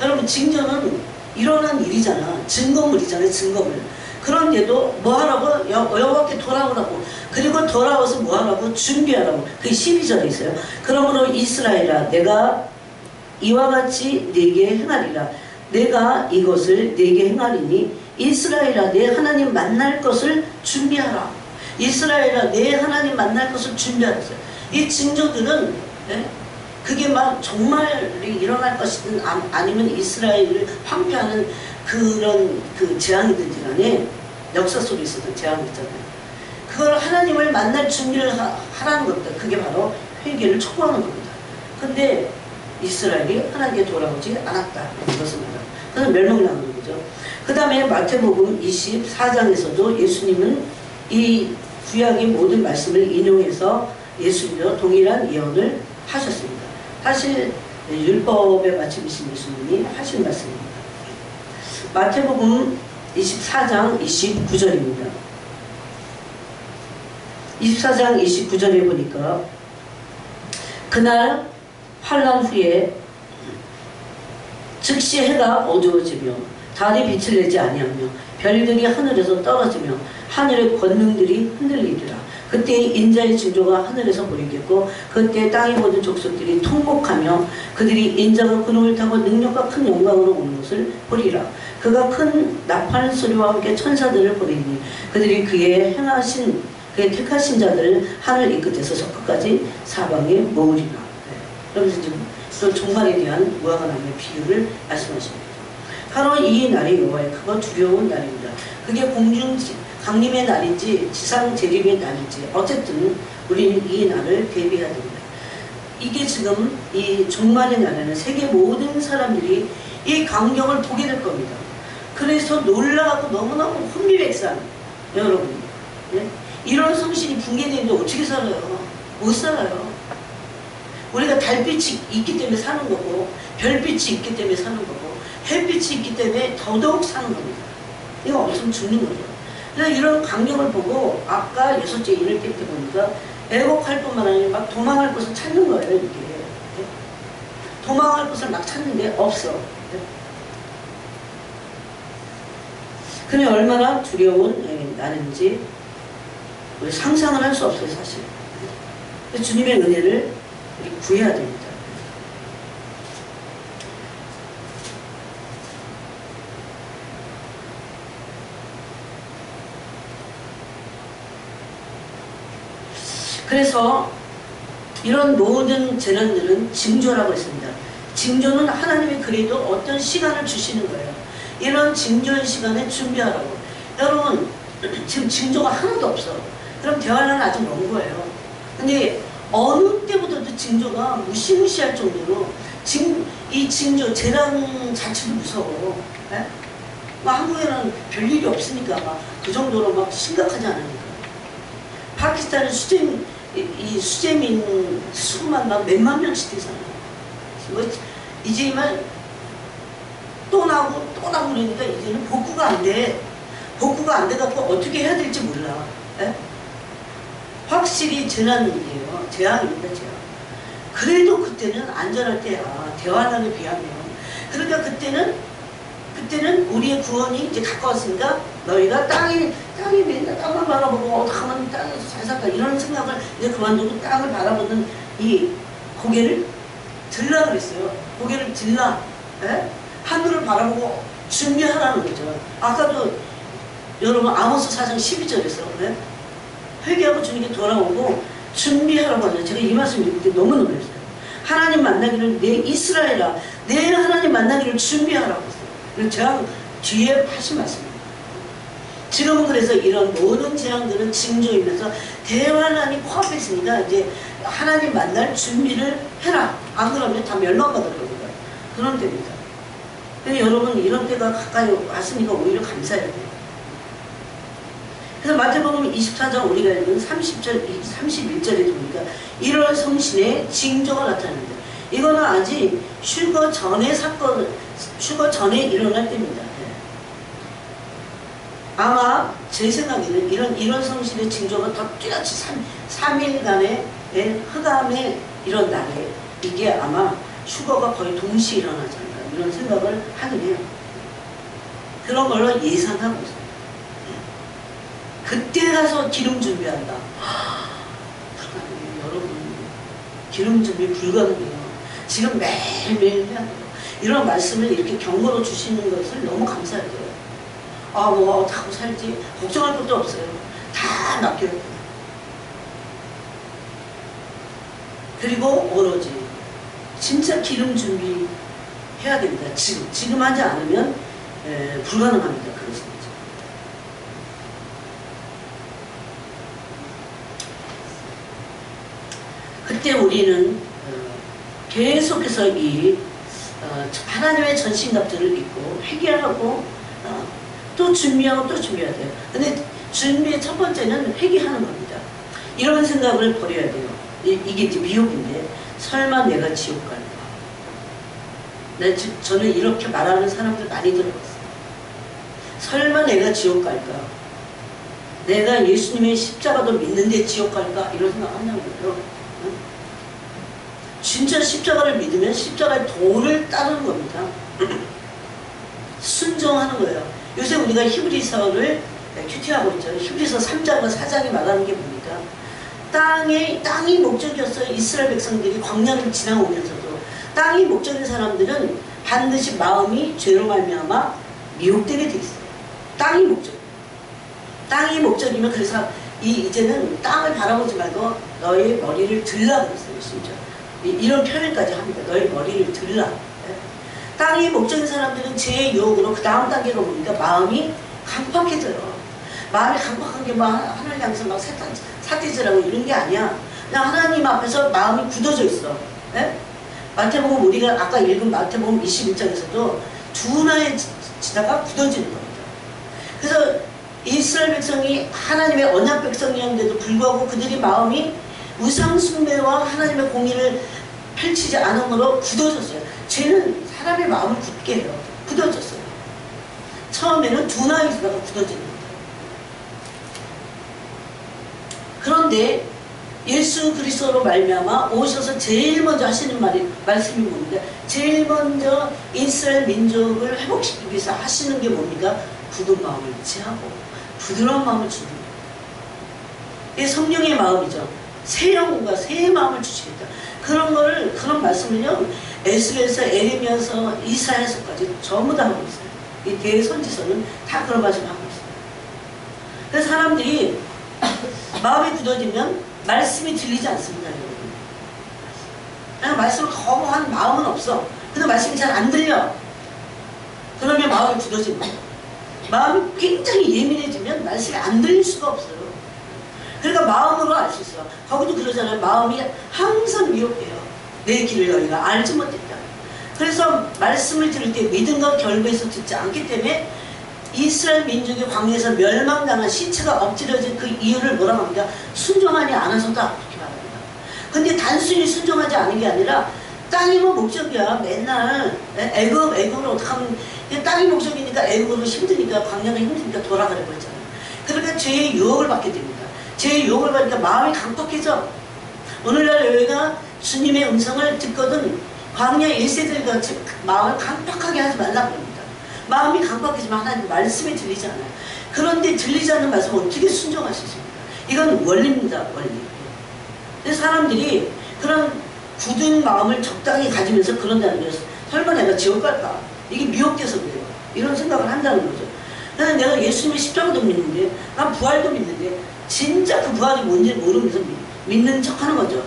[SPEAKER 1] 여러분 징조는 일어난 일이잖아. 증거물이잖아요. 증거물. 그런데도 뭐하라고? 여호와께 돌아오라고. 그리고 돌아와서 뭐하라고? 준비하라고. 그게 12절에 있어요. 그러므로 이스라엘아 내가 이와 같이 네게 행하리라. 내가 이것을 네게 행하리니 이스라엘아 내 하나님 만날 것을 준비하라. 이스라엘아 내 하나님 만날 것을 준비하랬어요. 이 징조들은 그게 막 정말 일어날 것이든 아니면 이스라엘을 황폐하는 그런 그 재앙이든지 간에 역사 속에 있었던 재앙이 있잖아요. 그걸 하나님을 만날 준비를 하라는 겁니다. 그게 바로 회개를 촉구하는 겁니다. 근데 이스라엘이 하나님께 돌아오지 않았다. 이것은 말합니다. 그래서 멸망당하는 거죠. 그 다음에 마태복음 24장에서도 예수님은 이 구약의 모든 말씀을 인용해서 예수님도 동일한 예언을 하셨습니다. 사실 율법의 마침이신 예수님이 하신 말씀입니다. 마태복음 24장 29절입니다. 24장 29절에 보니까 그날 환난 후에 즉시 해가 어두워지며 달이 빛을 내지 아니하며 별들이 하늘에서 떨어지며 하늘의 권능들이 흔들리리라. 그때 인자의 징조가 하늘에서 보이겠고 그때 땅의 모든 족속들이 통곡하며 그들이 인자가 그놈을 타고 능력과 큰 영광으로 오는 것을 보리라. 그가 큰 나팔 소리와 함께 천사들을 보내니 그들이 그의 택하신 자들을 하늘 이 끝에서 저 끝까지 사방에 모으리라. 그러면서 지금 또 종말에 대한 무화과나무의 비유를 말씀하십니다. 바로 이 날이 여호와의 크고 두려운 날입니다. 그게 공중 강림의 날인지 지상 재림의 날인지 어쨌든 우리는 이 날을 대비해야 됩니다. 이게 지금 이 종말의 날에는 세계 모든 사람들이 이 광경을 보게 될 겁니다. 그래서 놀라고 너무너무 혼미백산. 여러분 이런 성신이 붕괴되는데 어떻게 살아요? 못 살아요. 우리가 달빛이 있기 때문에 사는 거고 별빛이 있기 때문에 사는 거고 햇빛이 있기 때문에 더더욱 사는 겁니다. 이거 없으면 죽는 거죠. 그래서 이런 광경을 보고 아까 6째 일을 깰 때 보니까 애곡할 뿐만 아니라 막 도망할 곳을 찾는 거예요. 이게 도망할 곳을 막 찾는데 없어. 그게 얼마나 두려운 날인지 우리 상상을 할 수 없어요. 사실 주님의 은혜를 우리 구해야 됩니다. 그래서 이런 모든 재난들은 징조라고 했습니다. 징조는 하나님이 그래도 어떤 시간을 주시는 거예요. 이런 징조의 시간에 준비하라고. 여러분 지금 징조가 하나도 없어. 그럼 대환란은 아직 먼 거예요. 근데 어느 때보다도 징조가 무시무시할 정도로 이 징조 재난 자체도 무서워. 네? 한국에는 별일이 없으니까 막 그 정도로 막 심각하지 않으니까. 파키스탄은 수재민 수만 막 몇만 명씩 되잖아요. 이제만 또 나고 그러니까 이제는 복구가 안 돼. 복구가 안 돼갖고 어떻게 해야 될지 몰라. 에? 확실히 재난이에요. 재앙입니다. 재앙. 그래도 그때는 안전할 때야. 대환란에 비하면. 그러니까 그때는 우리의 구원이 이제 가까웠으니까 너희가 땅이 맨날 땅을 바라보고 어떡하면 땅에서 잘 살까 이런 생각을 이제 그만두고 땅을 바라보는 이 고개를 들라 그랬어요. 고개를 들라. 예? 하늘을 바라보고 준비하라는 거죠. 아까도 여러분 아모스 4장 12절에서 예? 회개하고 주님께 돌아오고 준비하라고 하죠. 제가 이 말씀 읽을 때 너무 놀랐어요. 하나님 만나기를 내 이스라엘아 내 하나님 만나기를 준비하라고 했어요. 그리고 제가 뒤에 하신 말씀입니다. 지금은 그래서 이런 모든 재앙들은 징조이면서 대환란이 코앞에 있으니까 이제 하나님 만날 준비를 해라. 안 그러면 다 멸망받을 겁니다. 그런 때입니다. 근데 여러분 이런 때가 가까이 왔으니까 오히려 감사해야 돼요. 그래서 마태복음 24장 우리가 읽은 30절, 31절에 보니까 이런 성신의 징조가 나타납니다. 이거는 아직 휴거 전의 사건, 휴거 전에 일어날 때입니다. 아마 제 생각에는 이런 성신의 징조가 더 뚜렷이 3일간의 흑암의 이런 날에 이게 아마 휴거가 거의 동시에 일어나지 않을까 이런 생각을 하긴 해요. 그런 걸로 예상하고 있어요. 그때 가서 기름 준비한다. 불가능해요. 여러분 기름 준비 불가능해요. 지금 매일매일 해야 돼요. 이런 말씀을 이렇게 경고로 주시는 것을 너무 감사해요. 아, 뭐 어떡하고 살지? 걱정할 것도 없어요. 다 맡겨야 돼요. 그리고 오로지 진짜 기름 준비해야 됩니다. 지금 하지 않으면 불가능합니다. 그것은. 그때 우리는 계속해서 이 하나님의 전신갑주를 입고 회개하고 또 준비하고 또 준비해야 돼요. 근데 준비의 첫 번째는 회개하는 겁니다. 이런 생각을 버려야 돼요. 이게 이제 미혹인데 설마 내가 지옥 갈까? 저는 이렇게 말하는 사람들 많이 들어봤어요. 설마 내가 지옥 갈까? 내가 예수님의 십자가도 믿는데 지옥 갈까? 이런 생각 한다고요. 진짜 십자가를 믿으면 십자가의 도를 따르는 겁니다. 순종하는 거예요. 요새 우리가 히브리서를 큐티하고 있죠. 히브리서 3장과 4장이 말하는 게 뭡니까? 땅이 목적이었어요. 이스라엘 백성들이 광야를 지나오면서도 땅이 목적인 사람들은 반드시 마음이 죄로 말미암아 미혹되게 돼 있어요. 땅이 목적. 땅이 목적이면 그래서 이제는 땅을 바라보지 말고 너의 머리를 들라 그랬어요. 진짜. 이런 표현까지 합니다. 너의 머리를 들라. 땅이 목적인 사람들은 죄의 유혹으로 그 다음 단계로 보니까 마음이 강팍해져요. 마음이 강팍한 게 막 하나님 향해서 막 사태질하고 이런 게 아니야. 그냥 하나님 앞에서 마음이 굳어져 있어. 네? 마태복음 우리가 아까 읽은 마태복음 21장에서도 두나에 지다가 굳어지는 겁니다. 그래서 이스라엘 백성이 하나님의 언약 백성이었는데도 불구하고 그들이 마음이 우상 숭배와 하나님의 공의를 펼치지 않음으로 굳어졌어요. 죄는 사람의 마음을 굳게 해요. 굳어졌어요. 처음에는 두나에 있다가 굳어지는 거예요. 그런데 예수 그리스도로 말미암아 오셔서 제일 먼저 하시는 말씀이 뭡니까? 제일 먼저 이스라엘 민족을 회복시키기 위해서 하시는 게 뭡니까? 굳은 마음을 취하고 부드러운 마음을 주는 거예요. 이게 성령의 마음이죠. 새 영혼과 새 마음을 주시겠다. 그런 말씀을요, 에스겔서, 에레미야서, 이사야서까지 전부 다 하고 있어요. 이 대선지서는 다 그런 말씀을 하고 있어요. 그래서 사람들이 마음이 굳어지면 말씀이 들리지 않습니다, 여러분. 그냥 말씀을 거부하는 마음은 없어. 근데 말씀이 잘 안 들려. 그러면 마음이 굳어집니다. 마음이 굉장히 예민해지면 말씀이 안 들릴 수가 없어요. 그러니까 마음으로 알 수 있어. 거기도 그러잖아요. 마음이 항상 미혹해요. 내 길을 너희가 알지 못했다. 그래서 말씀을 들을 때 믿음과 결부에서 듣지 않기 때문에 이스라엘 민족이 광야에서 멸망당한 시체가 엎드려진 그 이유를 뭐라고 합니까? 순종하지 않아서다. 그렇게 말합니다. 근데 단순히 순종하지 않은 게 아니라 땅이면 목적이야. 맨날 애굽을 어떻게 하면 땅이 목적이니까 애굽으로 힘드니까 광야가 힘드니까 돌아가려고 했잖아요. 그러니까 죄의 유혹을 받게 됩니다. 죄의 유혹을 받으니까 마음이 강팍해져. 오늘날 여기가 주님의 음성을 듣거든 광야 1세들같이 마음을 강팍하게 하지 말라고 합니다. 마음이 강팍해지면 하나님 말씀이 들리지 않아요. 그런데 들리지 않는 말씀을 어떻게 순종할 수 있습니까? 이건 원리입니다. 원리. 근데 사람들이 그런 굳은 마음을 적당히 가지면서 그런다는 거예요. 설마 내가 지옥 갈까? 이게 미혹돼서 그래요. 이런 생각을 한다는 거죠. 그래서 내가 예수님의 십자가도 믿는데, 난 부활도 믿는데, 진짜 그 부활이 뭔지 모르면서 믿는 척 하는 거죠.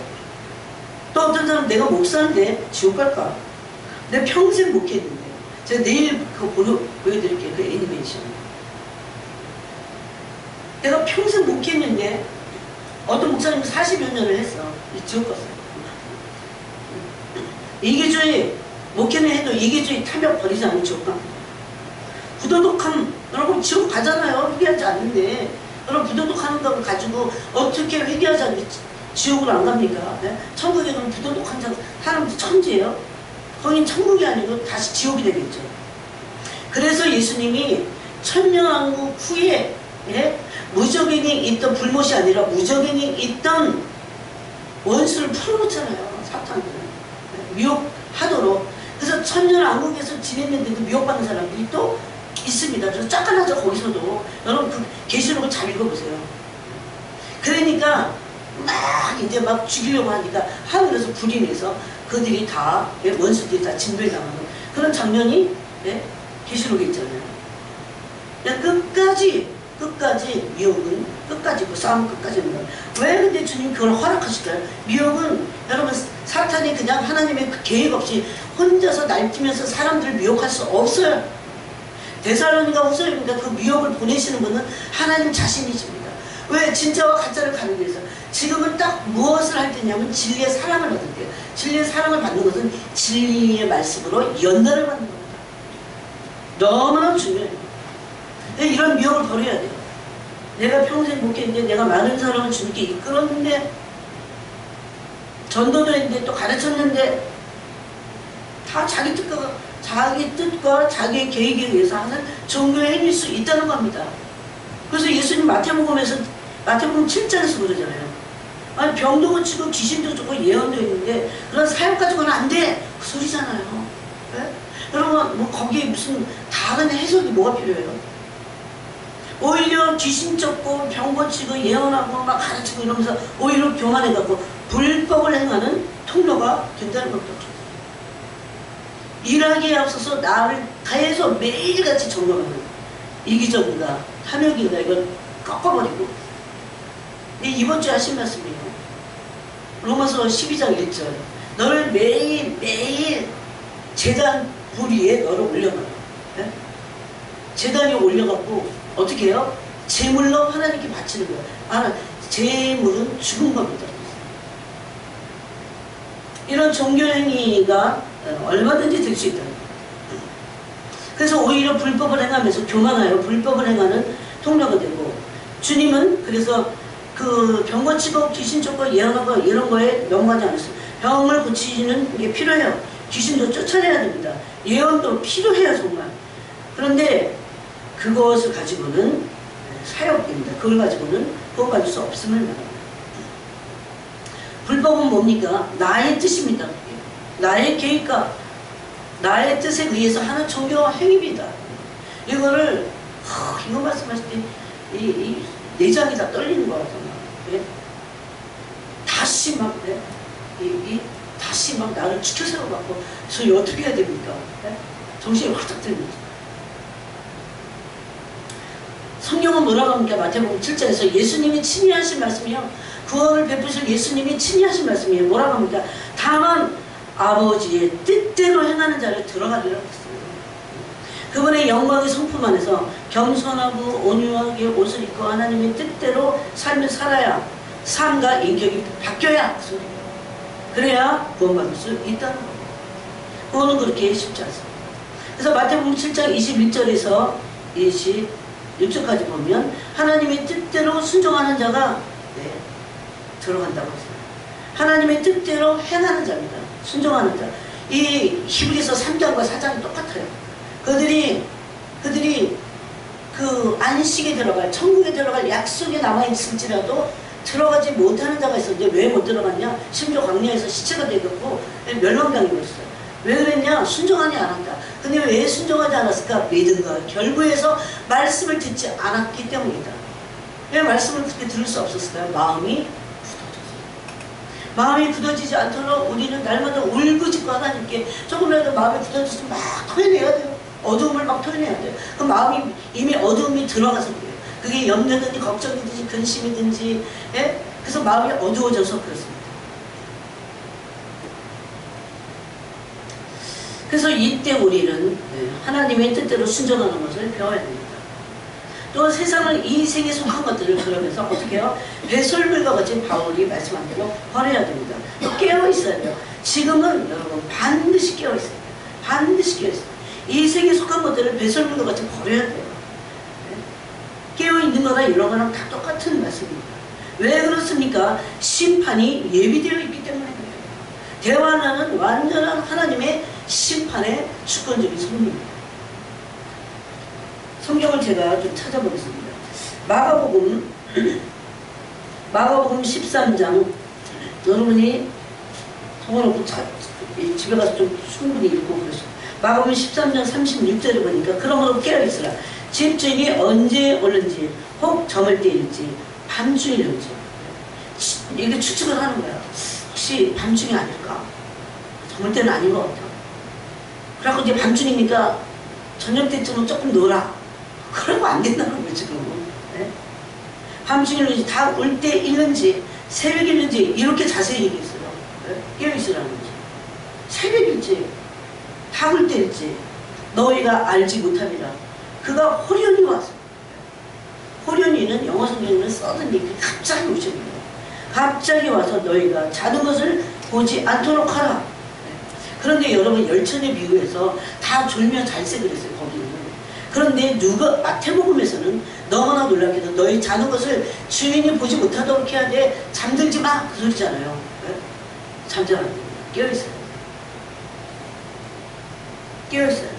[SPEAKER 1] 또 어떤 사람은 내가 목사인데 지옥 갈까? 내가 평생 목회했는데. 제가 내일 그거 보여드릴게요. 그 애니메이션. 내가 평생 목회했는데, 어떤 목사님은 40여 년을 했어. 지옥 갔어요. 이기주의, 목회는 해도 이기주의 탐욕 버리지 않는 지옥 갑니다. 부도덕함, 여러분 지옥 가잖아요. 회개하지 않는데. 여러분 부도덕하는 걸 가지고 어떻게 회개하지 않는데 지옥을 안 갑니까? 네? 천국에 가면 부도덕한 사람들 천지예요. 거긴 천국이 아니고 다시 지옥이 되겠죠. 그래서 예수님이 천년왕국 후에 무적행이 있던 불못이 아니라 무적행이 있던 원수를 풀어놓잖아요. 사탄을 미혹하도록. 그래서 천년왕국에서 지냈는데도 미혹받는 사람들이 또 있습니다. 그래서 짝깔나죠. 거기서도. 여러분 그 계시록을 잘 읽어보세요. 그러니까 막 이제 막 죽이려고 하니까 하늘에서 불이 내서 그들이 다 원수들이 다 진멸당하는 그런 장면이 계시록에 있잖아요. 끝까지 미혹은 끝까지 그 싸움 끝까지 합니다. 왜 근데 주님 그걸 허락하실까요? 미혹은 여러분 사탄이 그냥 하나님의 그 계획 없이 혼자서 날뛰면서 사람들을 미혹할 수 없어요. 데살로니가 후서입니다. 그 미혹을 보내시는 분은 하나님 자신이십니다. 왜? 진짜와 가짜를 가르기 위해서. 지금은 딱 무엇을 할 때냐면 진리의 사랑을 받을 때요. 진리의 사랑을 받는 것은 진리의 말씀으로 연단을 받는 겁니다. 너무나 중요해요. 이런 미혹을 버려야 돼요. 내가 평생 목회했는데 내가 많은 사람을 주님께 이끌었는데 전도도 했는데 또 가르쳤는데 다 자기 뜻과 자기의 계획에 의해서 하는 종교의 행위일 수 있다는 겁니다. 그래서 예수님 마태복음 7장에서 그러잖아요. 아니 병도 고치고 귀신도 쫓고 예언도 있는데 그런 사역 가지고는 안 돼! 그 소리잖아요. 네? 여러분 뭐 거기에 무슨 다른 해석이 뭐가 필요해요? 오히려 귀신 쫓고 병 고치고 예언하고 막 가르치고 이러면서 오히려 교만해갖고 불법을 행하는 통로가 된다는 겁니다. 일하기에 앞서서 나를 계속 매일같이 점검하는 이기적인가 탐욕인가 이걸 꺾어버리고. 이번 주에 하신 말씀이에요. 로마서 12장 1절 너를 매일 제단 불 위에 너를 올려놔요. 네? 제단 위에 올려갖고 어떻게 해요? 제물로 하나님께 바치는 거예요. 제물은 죽은 겁니다. 이런 종교행위가 얼마든지 될 수 있다. 그래서 오히려 불법을 행하면서 교만하여 불법을 행하는 통로가 되고, 주님은 그래서 그 병 고치고 귀신 쫓고 예언하고 이런 거에 넘어가지 않았어요. 병을 고치는 게 필요해요. 귀신도 쫓아내야 됩니다. 예언도 필요해요 정말. 그런데 그것을 가지고는 사역입니다. 그걸 가지고는 구원받을 수 없음을 말합니다. 불법은 뭡니까? 나의 뜻입니다. 나의 계획과 나의 뜻에 의해서 하는 종교 행위입니다. 이거를 이거 말씀하실 때 이 내장이 다 떨리는 거 같아요. 예? 다시 막 다시 막 나를 지켜 세워갖고 저희 어떻게 해야 됩니까? 예? 정신이 확 들립니다. 성경은 뭐라고 합니까? 마태복음 7장에서 예수님이 친히 하신 말씀이요. 구원을 베푸실 예수님이 친히 하신 말씀이에요. 뭐라고 합니까? 다만 아버지의 뜻대로 행하는 자를 들어가리라고 했습니다. 그분의 영광의 성품 안에서 겸손하고 온유하게 옷을 입고 하나님의 뜻대로 삶을 살아야 삶과 인격이 바뀌어야 그래야 구원받을 수 있다는 겁니다. 그거는 그렇게 쉽지 않습니다. 그래서 마태복음 7장 21절에서 26절까지 보면 하나님의 뜻대로 순종하는 자가 들어간다고 했습니다. 하나님의 뜻대로 행하는 자입니다. 순종하는 자. 이 히브리서 3장과 4장이 똑같아요. 그들이 그 안식에 들어갈, 천국에 들어갈 약속에 남아있을지라도 들어가지 못하는 자가 있었는데 왜 못 들어갔냐? 심지어 광야에서 시체가 되었고 멸망당하고 있어요. 왜 그랬냐? 순종하지 않았다. 근데 왜 순종하지 않았을까? 믿음과 결부에서 말씀을 듣지 않았기 때문이다. 왜 말씀을 그렇게 들을 수 없었을까요? 마음이 굳어졌어요. 마음이 굳어지지 않도록 우리는 날마다 울부짖고 하나님께 조금이라도 마음이 굳어져서 막 토해내야 돼요. 어두움을 막 토해내야 돼요. 그 마음이 이미 어두움이 들어가서 그래요. 그게 염려든지 걱정이든지 근심이든지, 예? 그래서 마음이 어두워져서 그렇습니다. 그래서 이때 우리는 하나님의 뜻대로 순종하는 것을 배워야 됩니다. 또 세상을 이 세계에 속한 것들을 그러면서 어떻게 해요? 배설물과 같이 바울이 말씀한 대로 버려야 됩니다. 또 깨어 있어야 돼요. 지금은 여러분 반드시 깨어 있어야 돼요. 반드시 깨어 있어요. 이 세계에 속한 것들을 배설물과 같이 버려야 돼요. 깨어 있는 거나 이런 거랑 다 똑같은 말씀입니다. 왜 그렇습니까? 심판이 예비되어 있기 때문에 그래요. 대환란은 완전한 하나님의 심판의 주권적인 선언입니다. 성경을 제가 좀 찾아보겠습니다. 마가복음 13장 여러분이 적어놓고 집에 가서 좀 충분히 읽고 그러시죠. 마가복음 13장 36절을 보니까 그러므로 깨어있으라. 집주인이 언제 오는지 혹 저물 때일지 밤중일지 이렇게 추측을 하는 거야. 혹시 밤중이 아닐까? 저물 때는 아닌 것 같아. 그래갖고 이제 밤중이니까 저녁 때쯤은 조금 놀아. 그러면 안 된다는 거예요, 지금. 네? 밤중일지 다 올 때 있는지 새벽일지 이렇게 자세히 얘기했어요. 네? 깨어있으라는 거지. 새벽일지 다 올 때일지 너희가 알지 못함이라. 그가 호련히 와서, 호련히는 영어 성경을 써드니 갑자기 오십니다. 갑자기 와서 너희가 자는 것을 보지 않도록 하라. 그런데 여러분 열천의 비유에서 다 졸며 잘세 그랬어요. 거기는. 그런데 누가 마태복음에서는 너무나 놀랍게도 너희 자는 것을 주인이 보지 못하도록 해야 돼. 잠들지 마. 그 소리잖아요. 네? 잠잘 안 됩니다. 깨어있어요. 깨어있어요.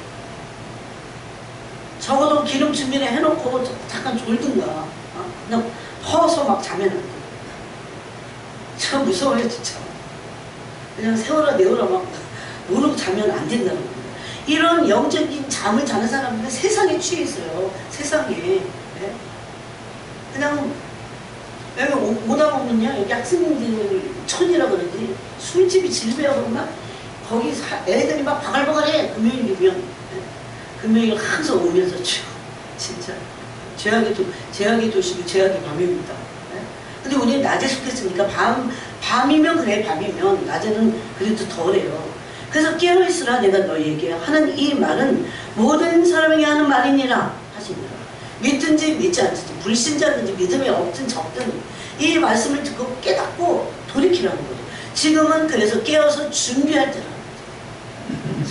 [SPEAKER 1] 적어도 기름 준비를 해놓고 잠깐 졸든가. 그냥 퍼서 막 자면 안 돼. 참 무서워요 진짜. 그냥 세워라 내워라 막 모르고 자면 안 된다는 겁니다. 이런 영적인 잠을 자는 사람들은 세상에 취해 있어요. 세상에. 네? 그냥 여기 오다 보면요, 여기 학생들 촌이라 그러지 술집이 질배야 그러면 거기 애들이 막 바글바글해. 금요일이면. 네? 금요일 항상 오면서 진짜 죄악의 도시고 죄악의 밤입니다. 네? 근데 우리는 낮에 속했으니까 밤이면 그래. 밤이면 낮에는 그래도 덜해요. 그래서 깨어있으라 내가 너희에게 하는 이 말은 모든 사람에게 하는 말이니라 하시니라. 믿든지 믿지 않든지 불신자든지 믿음이 없든 적든 이 말씀을 듣고 깨닫고 돌이키라는 거죠. 지금은 그래서 깨어서 준비할 때라는 거죠.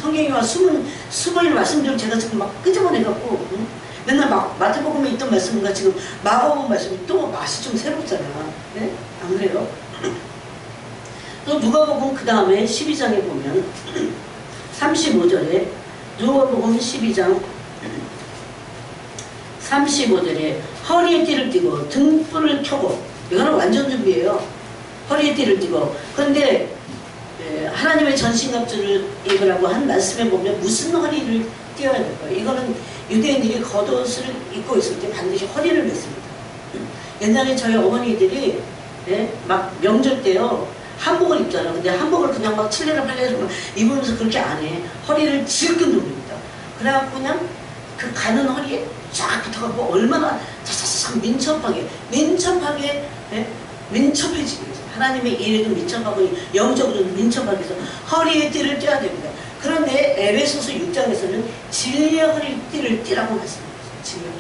[SPEAKER 1] 성경이와 숨어있는 말씀들을 제가 지금 막 끄집어내갖고 맨날 막 마태복음에 있던 말씀과 지금 마가복음 말씀이 또 맛이 좀 새롭잖아. 네? 안 그래요? 또 누가복음 그 다음에 12장에 보면 35절에 누가복음 12장 35절에 허리에 띠를 띠고 등불을 켜고 이거는 완전 준비예요. 허리에 띠를 띠고 그런데 하나님의 전신갑주를 입으라고 한 말씀에 보면 무슨 허리를 띄어야 될까요? 이거는 유대인들이 겉옷을 입고 있을 때 반드시 허리를 맸습니다. 옛날에 저희 어머니들이 막 명절 때요 한복을 입잖아. 근데 한복을 그냥 막 칠레를 팔레를 입으면서 그렇게 안 해. 허리를 질끈 누릅니다. 그래갖고 그냥 그 가는 허리에 쫙 붙어갖고 얼마나 차차차차 민첩해지기 위해서 하나님의 일에도 민첩하고 영적으로도 민첩하기 위해서 허리에 띠를 떼야 됩니다. 그런데 에베소서 6장에서는 진리의 허리띠를 띠라고 말씀합니다. 진리의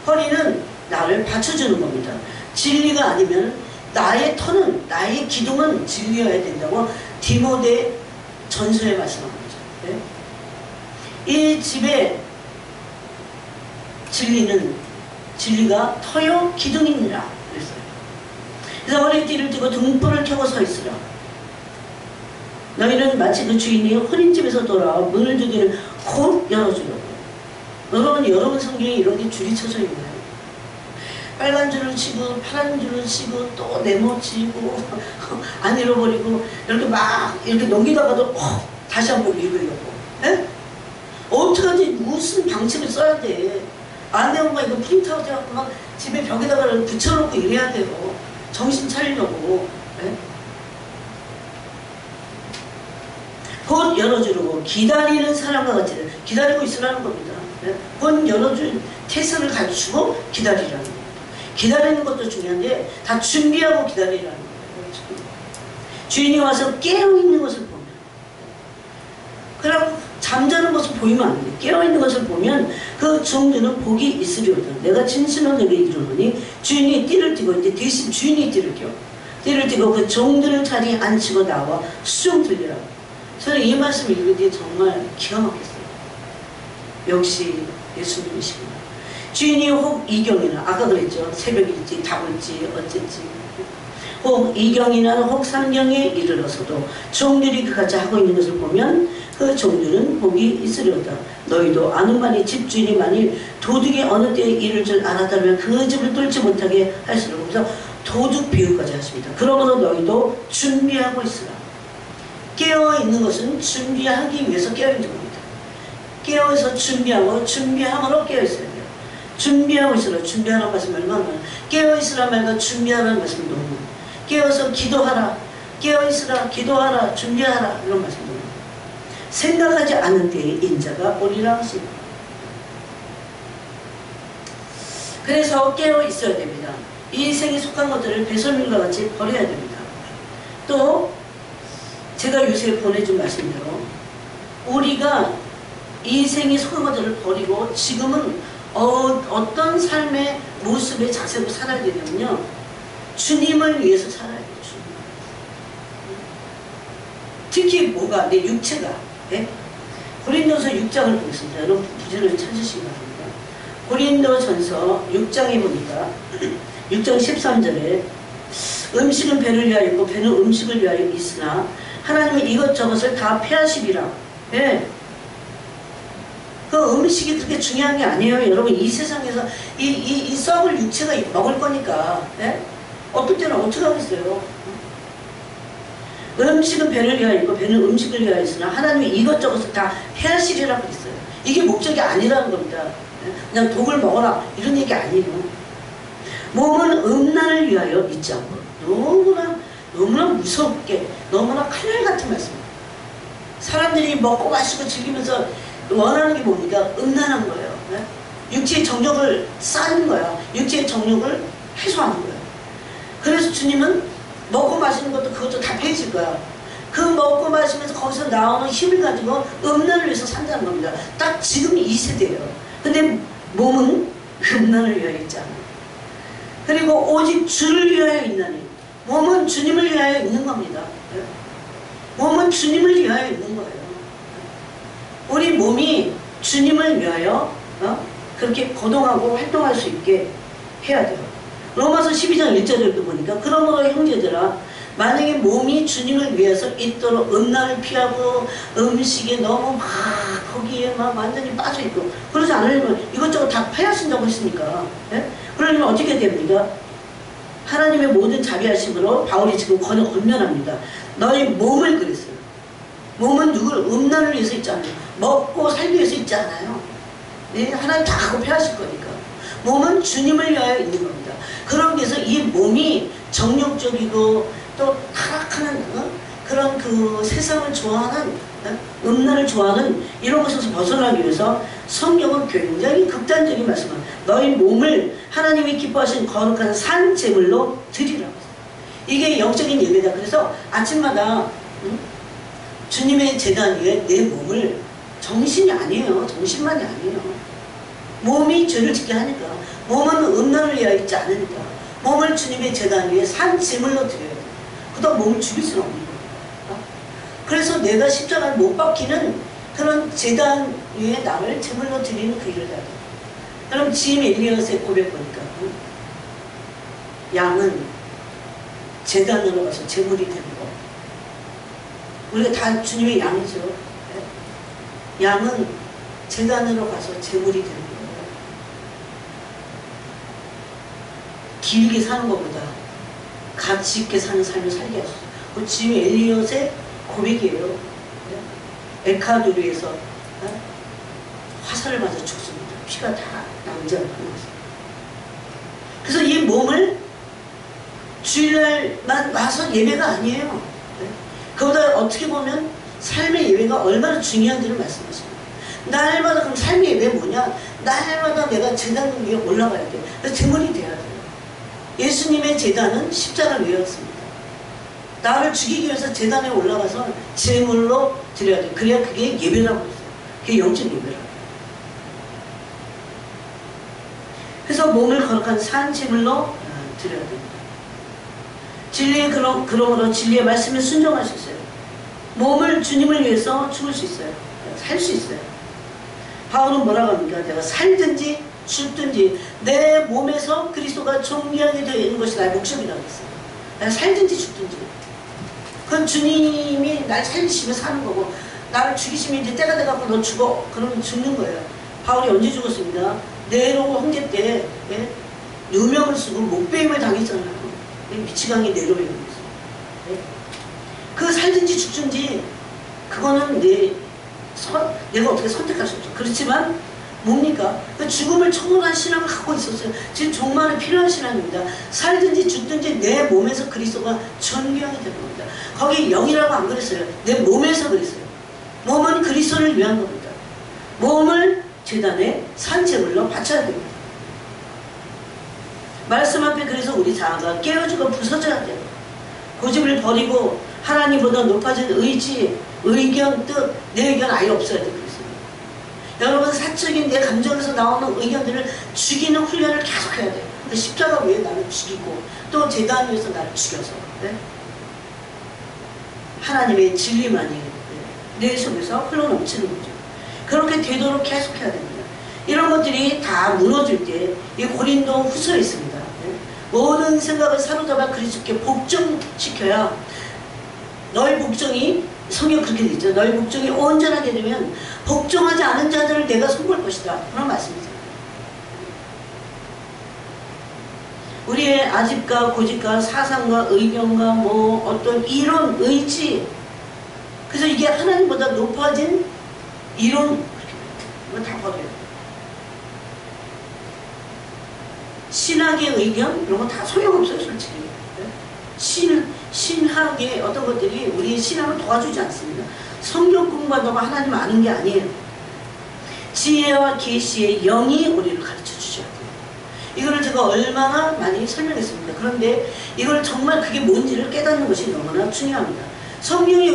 [SPEAKER 1] 허리는 나를 받쳐주는 겁니다. 진리가 아니면 나의 터는, 나의 기둥은 진리여야 된다고 디모데 전서에 말씀한 거죠. 네? 이 집의 진리가 터요 기둥이니라 그랬어요. 그래서 허리띠를 띠고 등불을 켜고 서 있으라. 너희는 마치 그 주인이 혼인집에서 돌아와 문을 두기를 곧 열어주려고. 여러분 성경에 이런 게 줄이 쳐져 있나요? 빨간 줄을 치고 파란 줄을 치고 또 네모치고 안 잃어버리고 이렇게 막 이렇게 넘기다가도 다시 한번 읽으려고. 에? 어떡하지? 무슨 방침을 써야 돼? 안 되면 막 이거 프린트아웃 해갖고 막 집에 벽에다가 붙여놓고 이래야 돼요. 정신 차리려고. 에? 곧 열어주려고 기다리는 사람과 같이 기다리고 있으라는 겁니다. 곧 열어준 태세를 갖추고 기다리라는 겁니다. 기다리는 것도 중요한데 다 준비하고 기다리라는 거예요. 주인이 와서 깨어있는 것을 보면, 그러고 잠자는 것을 보이면 안 돼. 깨어있는 것을 보면 그 종들은 복이 있으리로다. 내가 진실로 너에게 이르노니 주인이 띠를 띠고, 이제 대신 주인이 띠를 띠고, 띠를 띠고 그 종들을 자리에 앉히고 나와 수종 들리라. 저는 이 말씀 읽을 때 정말 기가 막혔어요. 역시 예수님이시구나. 주인이 혹 이경이나, 아까 그랬죠. 새벽일지 답을지 어쨌지, 혹 이경이나 혹 삼경에 이르러서도 종들이 그같이 하고 있는 것을 보면 그 종들은 복이 있으려다. 너희도 아는 바니 집주인이 만일 도둑이 어느 때에 이를 줄 알았다면 그 집을 뚫지 못하게 할수록, 그래서 도둑 비유까지 하십니다. 그러므로 너희도 준비하고 있으라. 깨어있는 것은 준비하기 위해서 깨어있는 겁니다. 깨어서 준비하고 준비함으로 깨어있어야 돼요. 준비하고 있으라. 준비하라는 말씀 얼마나 많아요. 깨어있으라 말과 준비하라는 말씀 너무 많아요. 깨어서 기도하라, 깨어있으라, 기도하라, 준비하라, 이런 말씀 너무 많아요. 생각하지 않은 때에 인자가 오리라 하십니다. 그래서 깨어있어야 됩니다. 이 인생에 속한 것들을 배설물과 같이 버려야 됩니다. 또 제가 요새 보내준 말씀대로 우리가 이 인생에 속한 것들을 버리고 지금은 어떤 삶의 모습의 자세로 살아야 되냐면요, 주님을 위해서 살아야 돼요. 주님. 특히 뭐가, 내 육체가, 네? 고린도서 6장을 보겠습니다. 여러분 부지런히 찾으시기 바랍니다. 고린도전서 6장에 보니까 6장 13절에 음식은 배를 위하여 있고 배는 음식을 위하여 있으나 하나님은 이것저것을 다 폐하시리라. 네. 그 음식이 그렇게 중요한 게 아니에요. 여러분 이 세상에서 이 썩을 육체가 먹을 거니까. 네? 어떨 때는 어떻게 하겠어요? 음식은 배를 위하여 있고 배는 음식을 위하여 있으나 하나님이 이것저것을 다 폐하시리라 그랬어요. 이게 목적이 아니라는 겁니다. 그냥 독을 먹어라 이런 얘기 아니에요. 몸은 음란을 위하여 있지 않고, 너무나 무섭게, 너무나 칼날 같은 말씀입니다. 사람들이 먹고 마시고 즐기면서 원하는 게 뭡니까? 음란한 거예요. 네? 육체의 정욕을 쌓는 거예요. 육체의 정욕을 해소하는 거예요. 그래서 주님은 먹고 마시는 것도 그것도 다 폐해질 거야. 그 먹고 마시면서 거기서 나오는 힘을 가지고 음란을 위해서 산다는 겁니다. 딱 지금 이 세대예요. 근데 몸은 음란을 위하여 있지 않아요. 그리고 오직 주를 위하여 있나니, 몸은 주님을 위하여 있는 겁니다. 몸은 주님을 위하여 있는 거예요. 우리 몸이 주님을 위하여 그렇게 거동하고 활동할 수 있게 해야 돼요. 로마서 12장 1절에도 보니까 그러므로 형제들아, 만약에 몸이 주님을 위해서 있도록 음란을 피하고 음식에 너무 막 거기에 막 완전히 빠져있고 그러지 않으려면 이것저것 다 폐하신다고 했으니까, 예? 그러면 어떻게 됩니까? 하나님의 모든 자비하심으로 바울이 지금 권면합니다. 너희 몸을 그랬어요. 몸은 누구를 음란을 위해서 있지 않아요. 먹고 살기 위해서 있지 않아요. 네? 하나님 다 하고 폐하실 거니까. 몸은 주님을 위하여 있는 겁니다. 그런 데서 이 몸이 정욕적이고 또 타락하는 그런 그 세상을 좋아하는, 음란을 좋아하는 이런 것에서 벗어나기 위해서 성경은 굉장히 극단적인 말씀을, 너희 몸을 하나님이 기뻐하신 거룩한 산 제물로 드리라고. 이게 영적인 예배다. 그래서 아침마다 주님의 제단 위에 내 몸을, 정신이 아니에요. 정신만이 아니에요. 몸이 죄를 짓게 하니까, 몸은 음란을 위하여 있지 않으니까 몸을 주님의 제단 위에 산 제물로 드려야 돼요. 그다음 몸을 죽일 수는 없는 거예요. 그래서 내가 십자가를 못 박히는 그런 제단 위에 나를 제물로 드리는 그 일을 해야 돼요. 그럼 지금 엘리야스의 고백 보니까 양은 제단으로 가서 제물이 되는 거. 우리가 다 주님의 양이죠. 양은 제단으로 가서 제물이 되는 거예요. 길게 사는 것보다 가치 있게 사는 삶을 살게 하셨어요. 그 지금 엘리엇의 고백이에요. 에카두르에서 화살을 맞아 죽습니다. 피가 다 낭자가 흘렀어요. 그래서 이 몸을 주일날만 와서 예배가 아니에요. 그보다 어떻게 보면 삶의 예배가 얼마나 중요한지를 말씀하십니다. 날마다 그럼 삶의 예배 뭐냐? 날마다 내가 제단 위에 올라가야 돼. 그래서 제물이 돼야 돼요. 예수님의 제단은 십자가를 위였습니다. 나를 죽이기 위해서 제단에 올라가서 제물로 드려야 돼. 그래야 그게 예배라고 했어요. 그게 영적 예배라고. 그래서 몸을 거룩한 산 제물로 드려야 됩니다. 진리의 그러므로 진리의 말씀에 순종할 수 있어요. 몸을 주님을 위해서 죽을 수 있어요. 살 수 있어요. 바울은 뭐라고 합니까? 내가 살든지 죽든지 내 몸에서 그리스도가 존귀하게 되는 것이 나의 목적이라고 했어요. 내가 살든지 죽든지. 그건 주님이 날 살리시면 사는 거고, 나를 죽이시면 이제 때가 돼갖고 너 죽어. 그러면 죽는 거예요. 바울이 언제 죽었습니까? 네로 황제 때 누명을 쓰고 목배임을 당했잖아요. 미치광이 네로에 의해서. 그 살든지 죽든지 그거는 내가 어떻게 선택할 수 없죠. 그렇지만 뭡니까? 그 죽음을 초월한 신앙을 갖고 있었어요. 지금 종말에 필요한 신앙입니다. 살든지 죽든지 내 몸에서 그리스도가 존귀하게 되는 겁니다. 거기 영이라고 안 그랬어요. 내 몸에서 그랬어요. 몸은 그리스도를 위한 겁니다. 몸을 제단에 산제물로 바쳐야 됩니다. 말씀 앞에 그래서 우리 자아가 깨어지고 부서져야 돼요. 고집을 버리고 하나님보다 높아진 의지, 의견, 뜻, 내 의견 아예 없어야 돼요. 여러분, 사적인 내 감정에서 나오는 의견들을 죽이는 훈련을 계속 해야 돼요. 십자가 위에 나를 죽이고 또 제단 위에서 나를 죽여서 하나님의 진리만이 내 속에서 흘러넘치는 거죠. 그렇게 되도록 계속 해야 됩니다. 이런 것들이 다 무너질 때 이 고린도 후서에 있습니다. 모든 생각을 사로잡아 그리스도께 복종시켜야 너의 복종이, 성경 그렇게 되어 있죠. 너의 복종이 온전하게 되면 복종하지 않은 자들을 내가 손볼 것이다. 그런 말씀이죠. 우리의 아집과 고집과 사상과 의견과 뭐 어떤 이론, 의지, 그래서 이게 하나님보다 높아진 이론, 이거 다 버려요. 신학의 의견 이런 거 다 소용없어요. 솔직히. 신학의 어떤 것들이 우리의 신앙을 도와주지 않습니다. 성경 공부한다고 하나님 아는 게 아니에요. 지혜와 계시의 영이 우리를 가르쳐 주셔야 돼요. 이거를 제가 얼마나 많이 설명했습니다. 그런데 이걸 정말 그게 뭔지를 깨닫는 것이 너무나 중요합니다. 성령이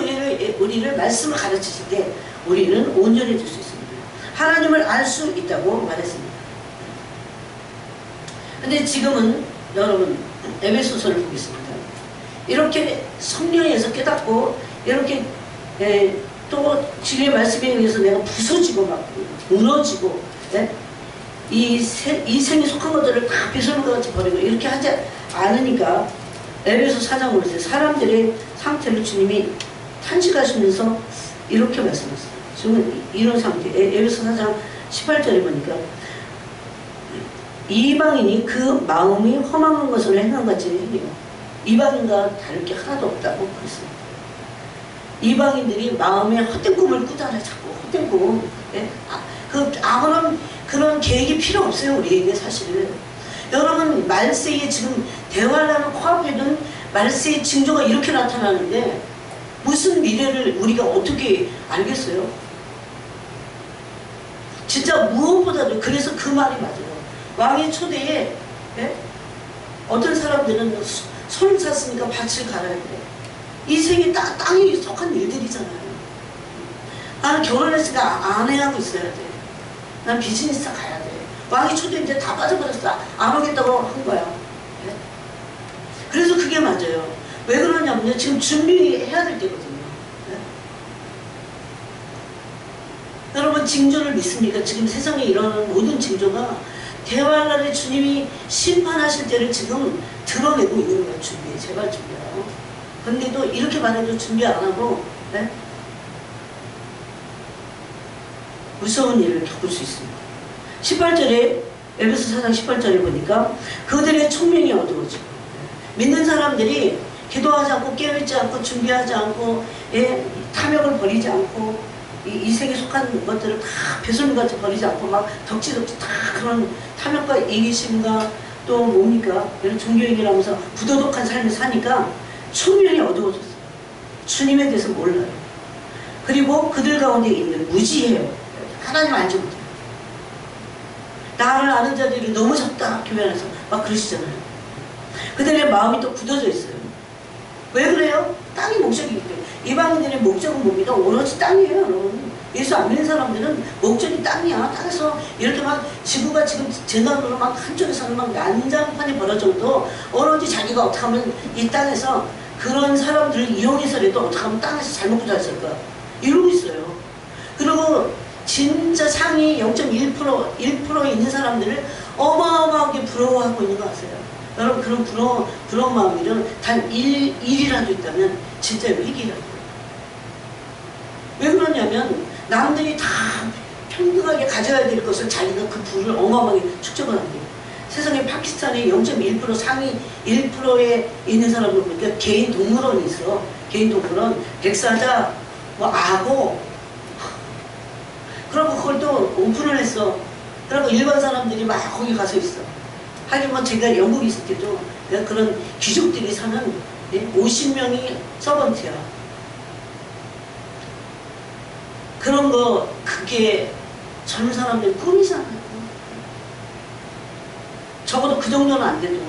[SPEAKER 1] 우리를 말씀을 가르치실 때 우리는 온전해질 수 있습니다. 하나님을 알 수 있다고 말했습니다. 근데 지금은 여러분 에베소서를 보겠습니다. 이렇게 성령에서 깨닫고 이렇게 또 진리의 말씀에 의해서 내가 부서지고 막 무너지고 이 생에 속한 것들을 다 배설물 같이 버리고 이렇게 하지 않으니까 에베소 4장 보세요. 사람들의 상태를 주님이 탄식하시면서 이렇게 말씀하셨어요. 지금 이런 상태. 에베소 4장 18절에 보니까 이방인이 그 마음이 험한 것을 행한 같이 해요. 이방인과 다를 게 하나도 없다고 그랬습니다. 이방인들이 마음에 헛된 꿈을 꾸잖아요. 자꾸 헛된 꿈. 아무런 그런 계획이 필요 없어요. 우리에게 사실은. 여러분 말세에 지금 대환란을 코앞에 둔 말세의 징조가 이렇게 나타나는데 무슨 미래를 우리가 어떻게 알겠어요? 진짜 무엇보다도 그래서 그 말이 맞아요. 왕의 초대에 어떤 사람들은 손을 샀으니까 밭을 갈아야 돼. 이 생이 땅에 속한 일들이잖아요. 나는 결혼했으니까 아내하고 있어야 돼. 난 비즈니스 가야 돼. 왕이 초대 이제 다 빠져버렸어. 안 오겠다고 한 거야. 그래서 그게 맞아요. 왜 그러냐면요. 지금 준비해야 될 때거든요. 여러분 징조를 믿습니까? 지금 세상에 일어나는 모든 징조가 대환란에 주님이 심판하실 때를 지금 드러내고 있는 거예요. 준비해. 제발 준비하라고. 근데도 이렇게 말해도 준비 안 하고 무서운 일을 겪을 수 있습니다. 18절에 에베소 4장 18절에 보니까 그들의 총명이 어두워지고 믿는 사람들이 기도하지 않고 깨어있지 않고 준비하지 않고 탐욕을 버리지 않고 이 세계에 속한 것들을 다 배설물같이 버리지 않고 막 덕지덕지 다 그런 탐욕과 이기심과 또 뭡니까 이런 종교행위를 하면서 부도덕한 삶을 사니까 총명이 어두워졌어요. 주님에 대해서 몰라요. 그리고 그들 가운데 있는 무지해요. 하나님 알지 못해요. 나를 아는 자들이 너무 적다 교회에서 막 그러시잖아요. 그들의 마음이 또 굳어져 있어요. 왜 그래요? 땅이 목적이기 때문에. 이방인들의 목적은 뭡니까? 오로지 땅이에요. 여러분. 예수 안 믿는 사람들은 목적이 땅이야. 땅에서 이렇게 막 지구가 지금 재난으로 막 한쪽에서는 막 난장판이 벌어져도 오로지 자기가 어떻게 하면 이 땅에서 그런 사람들을 이용해서라도 어떻게 하면 땅에서 잘 먹고 잘 살까 이러고 있어요. 그리고 진짜 상위 0.1% 1% 있는 사람들을 어마어마하게 부러워하고 있는 거 아세요? 여러분 그런 부러운 마음이란 단 1이라도 있다면 진짜 위기라고요. 왜 그러냐면 남들이 다 평등하게 가져야 될 것을 자기가 그 부를 어마어마하게 축적을 합니다. 세상에 파키스탄에 0.1% 상위 1%에 있는 사람들 보니까 개인 동물원이 있어. 개인 동물원, 백사자, 뭐 악어. 그러고 그걸 또 오픈을 했어. 그러고 일반 사람들이 막 거기 가서 있어. 하긴 뭐 제가 영국에 있을 때도 그런 귀족들이 사는 50명이 서번트야. 그런 거 그게 젊은 사람들 꿈이잖아요. 적어도 그 정도는 안 돼도.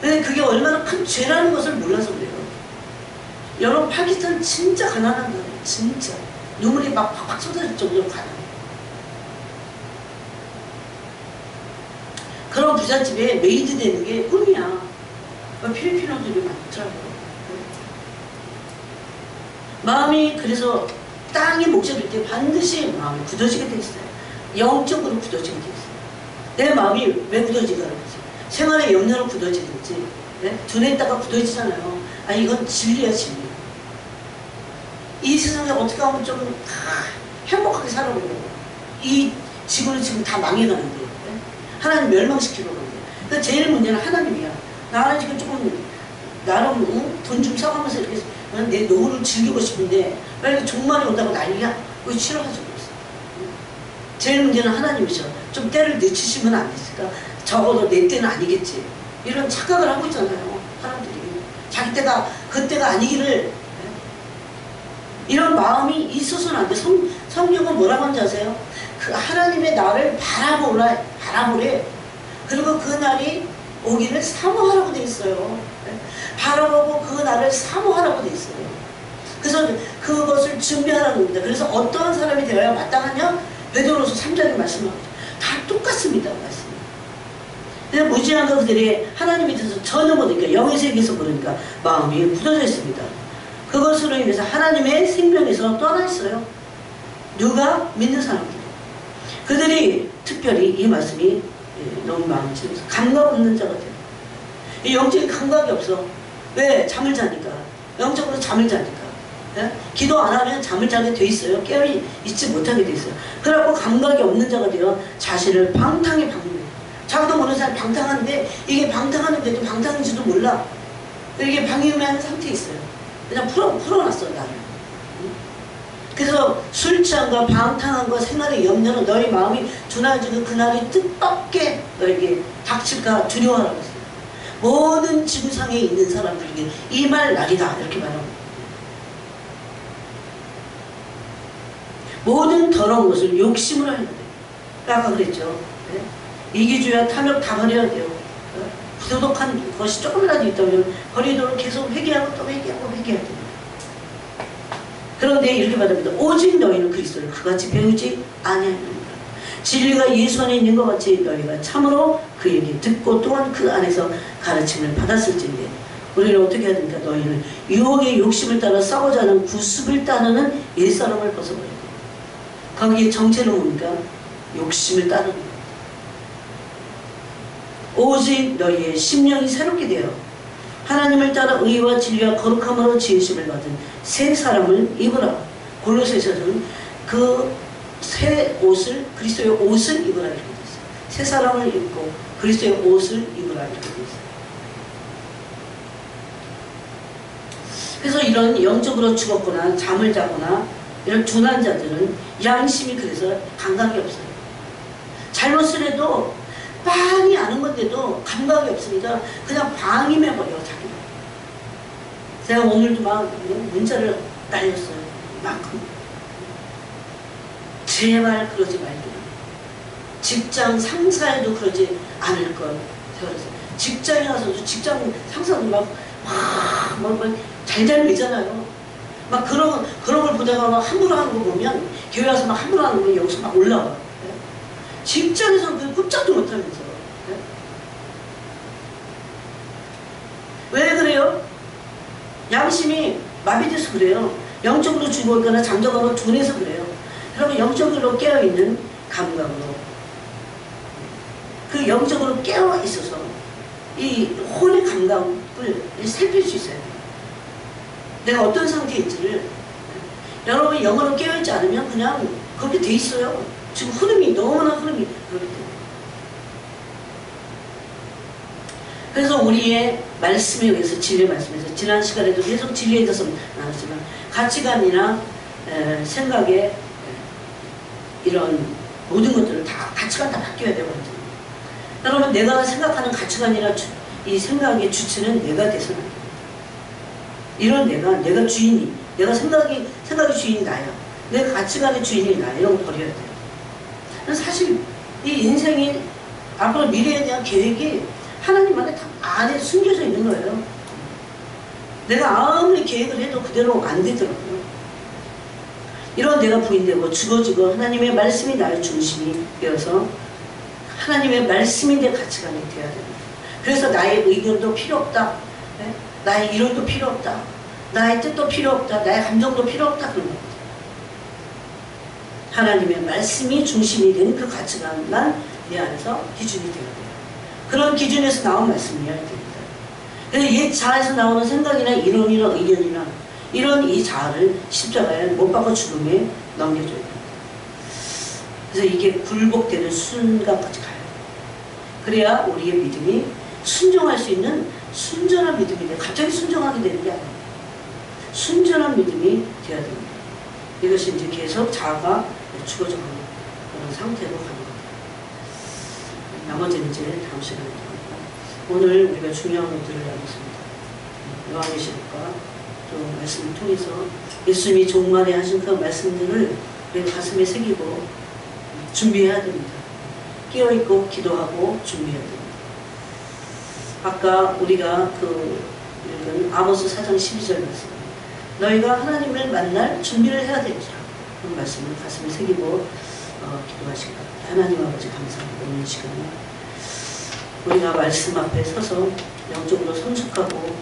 [SPEAKER 1] 근데 그게 얼마나 큰 죄라는 것을 몰라서 그래요. 여러분 파키스탄 진짜 가난한 나라예요. 진짜. 눈물이 막 팍팍 쏟아질 정도로 가난해요. 그런 부잣집에 메이드 되는 게 꿈이야. 필리핀어들이 많더라고요. 마음이 그래서 땅이 목적일 때 반드시 마음이 굳어지게 돼 있어요. 영적으로 굳어지게 돼 있어요. 내 마음이 왜 굳어지가 그러지? 생활의 염려로 굳어지든지 네? 두뇌 있다가 굳어지잖아요. 아 이건 진리야 진리. 이 세상에 어떻게 하면 좀 행복하게 살아보려고. 이 지구는 지금 다 망해가는데 네? 하나님 멸망시키려고 하는데 그러니까 제일 문제는 하나님이야. 나는 지금 조금 나름 돈 좀 써가면서 이렇게 내 노후를 즐기고 싶은데 왜 이렇게 종말이 온다고 난리야? 그거 싫어가지고 있어. 제일 문제는 하나님이죠. 좀 때를 늦추시면 안 됐을까? 적어도 내 때는 아니겠지. 이런 착각을 하고 있잖아요. 사람들이. 자기 때가 그때가 아니기를 이런 마음이 있어서는 안 돼. 성경은 뭐라고 하는지 아세요? 그 하나님의 나를 바라보래. 그리고 그 날이 오기를 사모하라고 돼 있어요. 바라보고 그 날을 사모하라고 돼 있어요. 그래서 그것을 준비하라는 겁니다. 그래서 어떠한 사람이 되어야 마땅하냐? 베드로서 3장의 말씀하고 다 똑같습니다. 말씀이. 그냥 무지한 것들이 하나님에 대해서 전혀 모르니까 영의 세계에서 모르니까 마음이 굳어져 있습니다. 그것으로 인해서 하나님의 생명에서 떠나 있어요. 누가? 믿는 사람들. 그들이 특별히 이 말씀이 너무 마음을 찔러서 감각 없는 자가 돼요. 이 영적인 감각이 없어. 왜? 잠을 자니까. 영적으로 잠을 자니까. 예? 기도 안 하면 잠을 자게 돼 있어요. 깨어있지 못하게 돼 있어요. 그래갖고 감각이 없는 자가 되어 자신을 방탕에 박는. 자기도 모르는 사람이 방탕하는데 이게 방탕하는데도 방탕인지도 몰라. 이게 방임하는 상태에 있어요. 그냥 풀어놨어 나를. 그래서 술 취함과 방탕함과 생활의 염려는 너희 마음이 둔해지고 그날이 뜻밖에 너에게 닥칠까 두려워하라고 했어요. 모든 지구상에 있는 사람들에게 이 말 날이다 이렇게 말합니다. 모든 더러운 것을 욕심으로 해야 돼요. 아까 그랬죠. 네? 이기주의와 탐욕 다 버려야 돼요. 부도덕한 것이 조금이라도 있다면 버리도록 계속 회개하고 또 회개하고 회개해야 됩니다. 그런데 이렇게 말합니다. 오직 너희는 그리스도를 그같이 배우지 아니하느니라. 진리가 예수 안에 있는 것 같이 너희가 참으로 그 얘기 듣고 또한 그 안에서 가르침을 받았을진데 우리는 어떻게 해야 됩니까? 너희는 유혹의 욕심을 따라 싸우지 않은 구습을 따르는 옛사람을 벗어버리고 거기에 정체는 뭡니까? 욕심을 따르는 것. 오직 너희의 심령이 새롭게 되어 하나님을 따라 의와 진리와 거룩함으로 지으심을 받은 새 사람을 입으라. 골로새서는 그 새 옷을 그리스도의 옷을 입으라 이렇게 되어 있어요. 새 사람을 입고 그리스도의 옷을 입으라 이렇게 되어 있어요. 그래서 이런 영적으로 죽었거나 잠을 자거나 이런 둔한 자들은 양심이 그래서 감각이 없어요. 잘못을 해도 빤히 아는 건데도 감각이 없으니까 그냥 방임해버려 자기가. 제가 오늘도 막 문자를 날렸어요. 만큼 제발 그러지 말기를. 직장 상사에도 그러지 않을 걸 배워서. 직장에 가서도 직장 상사도 막 잘잘 되잖아요. 막 그런 걸 보다가 막 함부로 하는 거 보면, 교회 와서 막 함부로 하는 거 여기서 막 올라와요. 네? 직장에서는 그 꼼짝도 못하면서. 네? 왜 그래요? 양심이 마비돼서 그래요. 영적으로 죽어있거나 잠적하고 둔해서 그래요. 여러분, 영적으로 깨어있는 감각으로, 그 영적으로 깨어있어서 이 혼의 감각을 살필 수 있어요. 내가 어떤 상태인지를. 여러분이 영어로 깨어있지 않으면 그냥 그렇게 돼 있어요. 지금 너무나 흐름이 그렇기 때문에. 그래서 우리의 말씀에 의해서, 진리의 말씀에서, 지난 시간에도 계속 진리에 대해서 나눴지만, 가치관이나 생각에 이런 모든 것들을 다, 가치관 다 바뀌어야 되거든요. 여러분, 내가 생각하는 가치관이나 이 생각의 주체는 내가 돼서는 안 됩니다. 이런 내가 주인이, 내가 생각의 주인이 나야. 내 가치관의 주인이 나야. 이런 거 버려야 돼요. 사실 이 인생이 앞으로 미래에 대한 계획이 하나님 안에 다 안에 숨겨져 있는 거예요. 내가 아무리 계획을 해도 그대로 안 되더라고요. 이런 내가 부인되고 죽어 하나님의 말씀이 나의 중심이 되어서 하나님의 말씀이 내 가치관이 되어야 됩니다. 그래서 나의 의견도 필요 없다. 네? 나의 이론도 필요 없다. 나의 뜻도 필요 없다. 나의 감정도 필요 없다. 그런 겁니다. 하나님의 말씀이 중심이 된 그 가치관만 내 안에서 기준이 되어야 돼요. 그런 기준에서 나온 말씀이어야 됩니다. 그래서 이 자아에서 나오는 생각이나 이론이나 의견이나 이런 이 자아를 십자가에 못 박아 죽음에 넘겨줘야 됩니다. 그래서 이게 굴복되는 순간까지 가요. 그래야 우리의 믿음이 순종할 수 있는 순전한 믿음이 돼요. 갑자기 순종하게 되는 게 아니에요. 순전한 믿음이 되어야 됩니다. 이것이 이제 계속 자아가 죽어져 가는 그런 상태로 가는 겁니다. 나머지는 이제 다음 시간에 하고, 오늘 우리가 중요한 것들을 나눴습니다. 요한계시록과 또 말씀을 통해서 예수님이 종말에 하신 그 말씀들을 우리 가슴에 새기고 준비해야 됩니다. 깨어있고 기도하고 준비해야 됩니다. 아까 우리가 읽은 아모스 4장 12절 말씀, 너희가 하나님을 만날 준비를 해야 되죠. 그런 말씀을 가슴에 새기고 기도하시기 바랍니다. 하나님 아버지 감사합니다. 오늘 시간에 우리가 말씀 앞에 서서 영적으로 성숙하고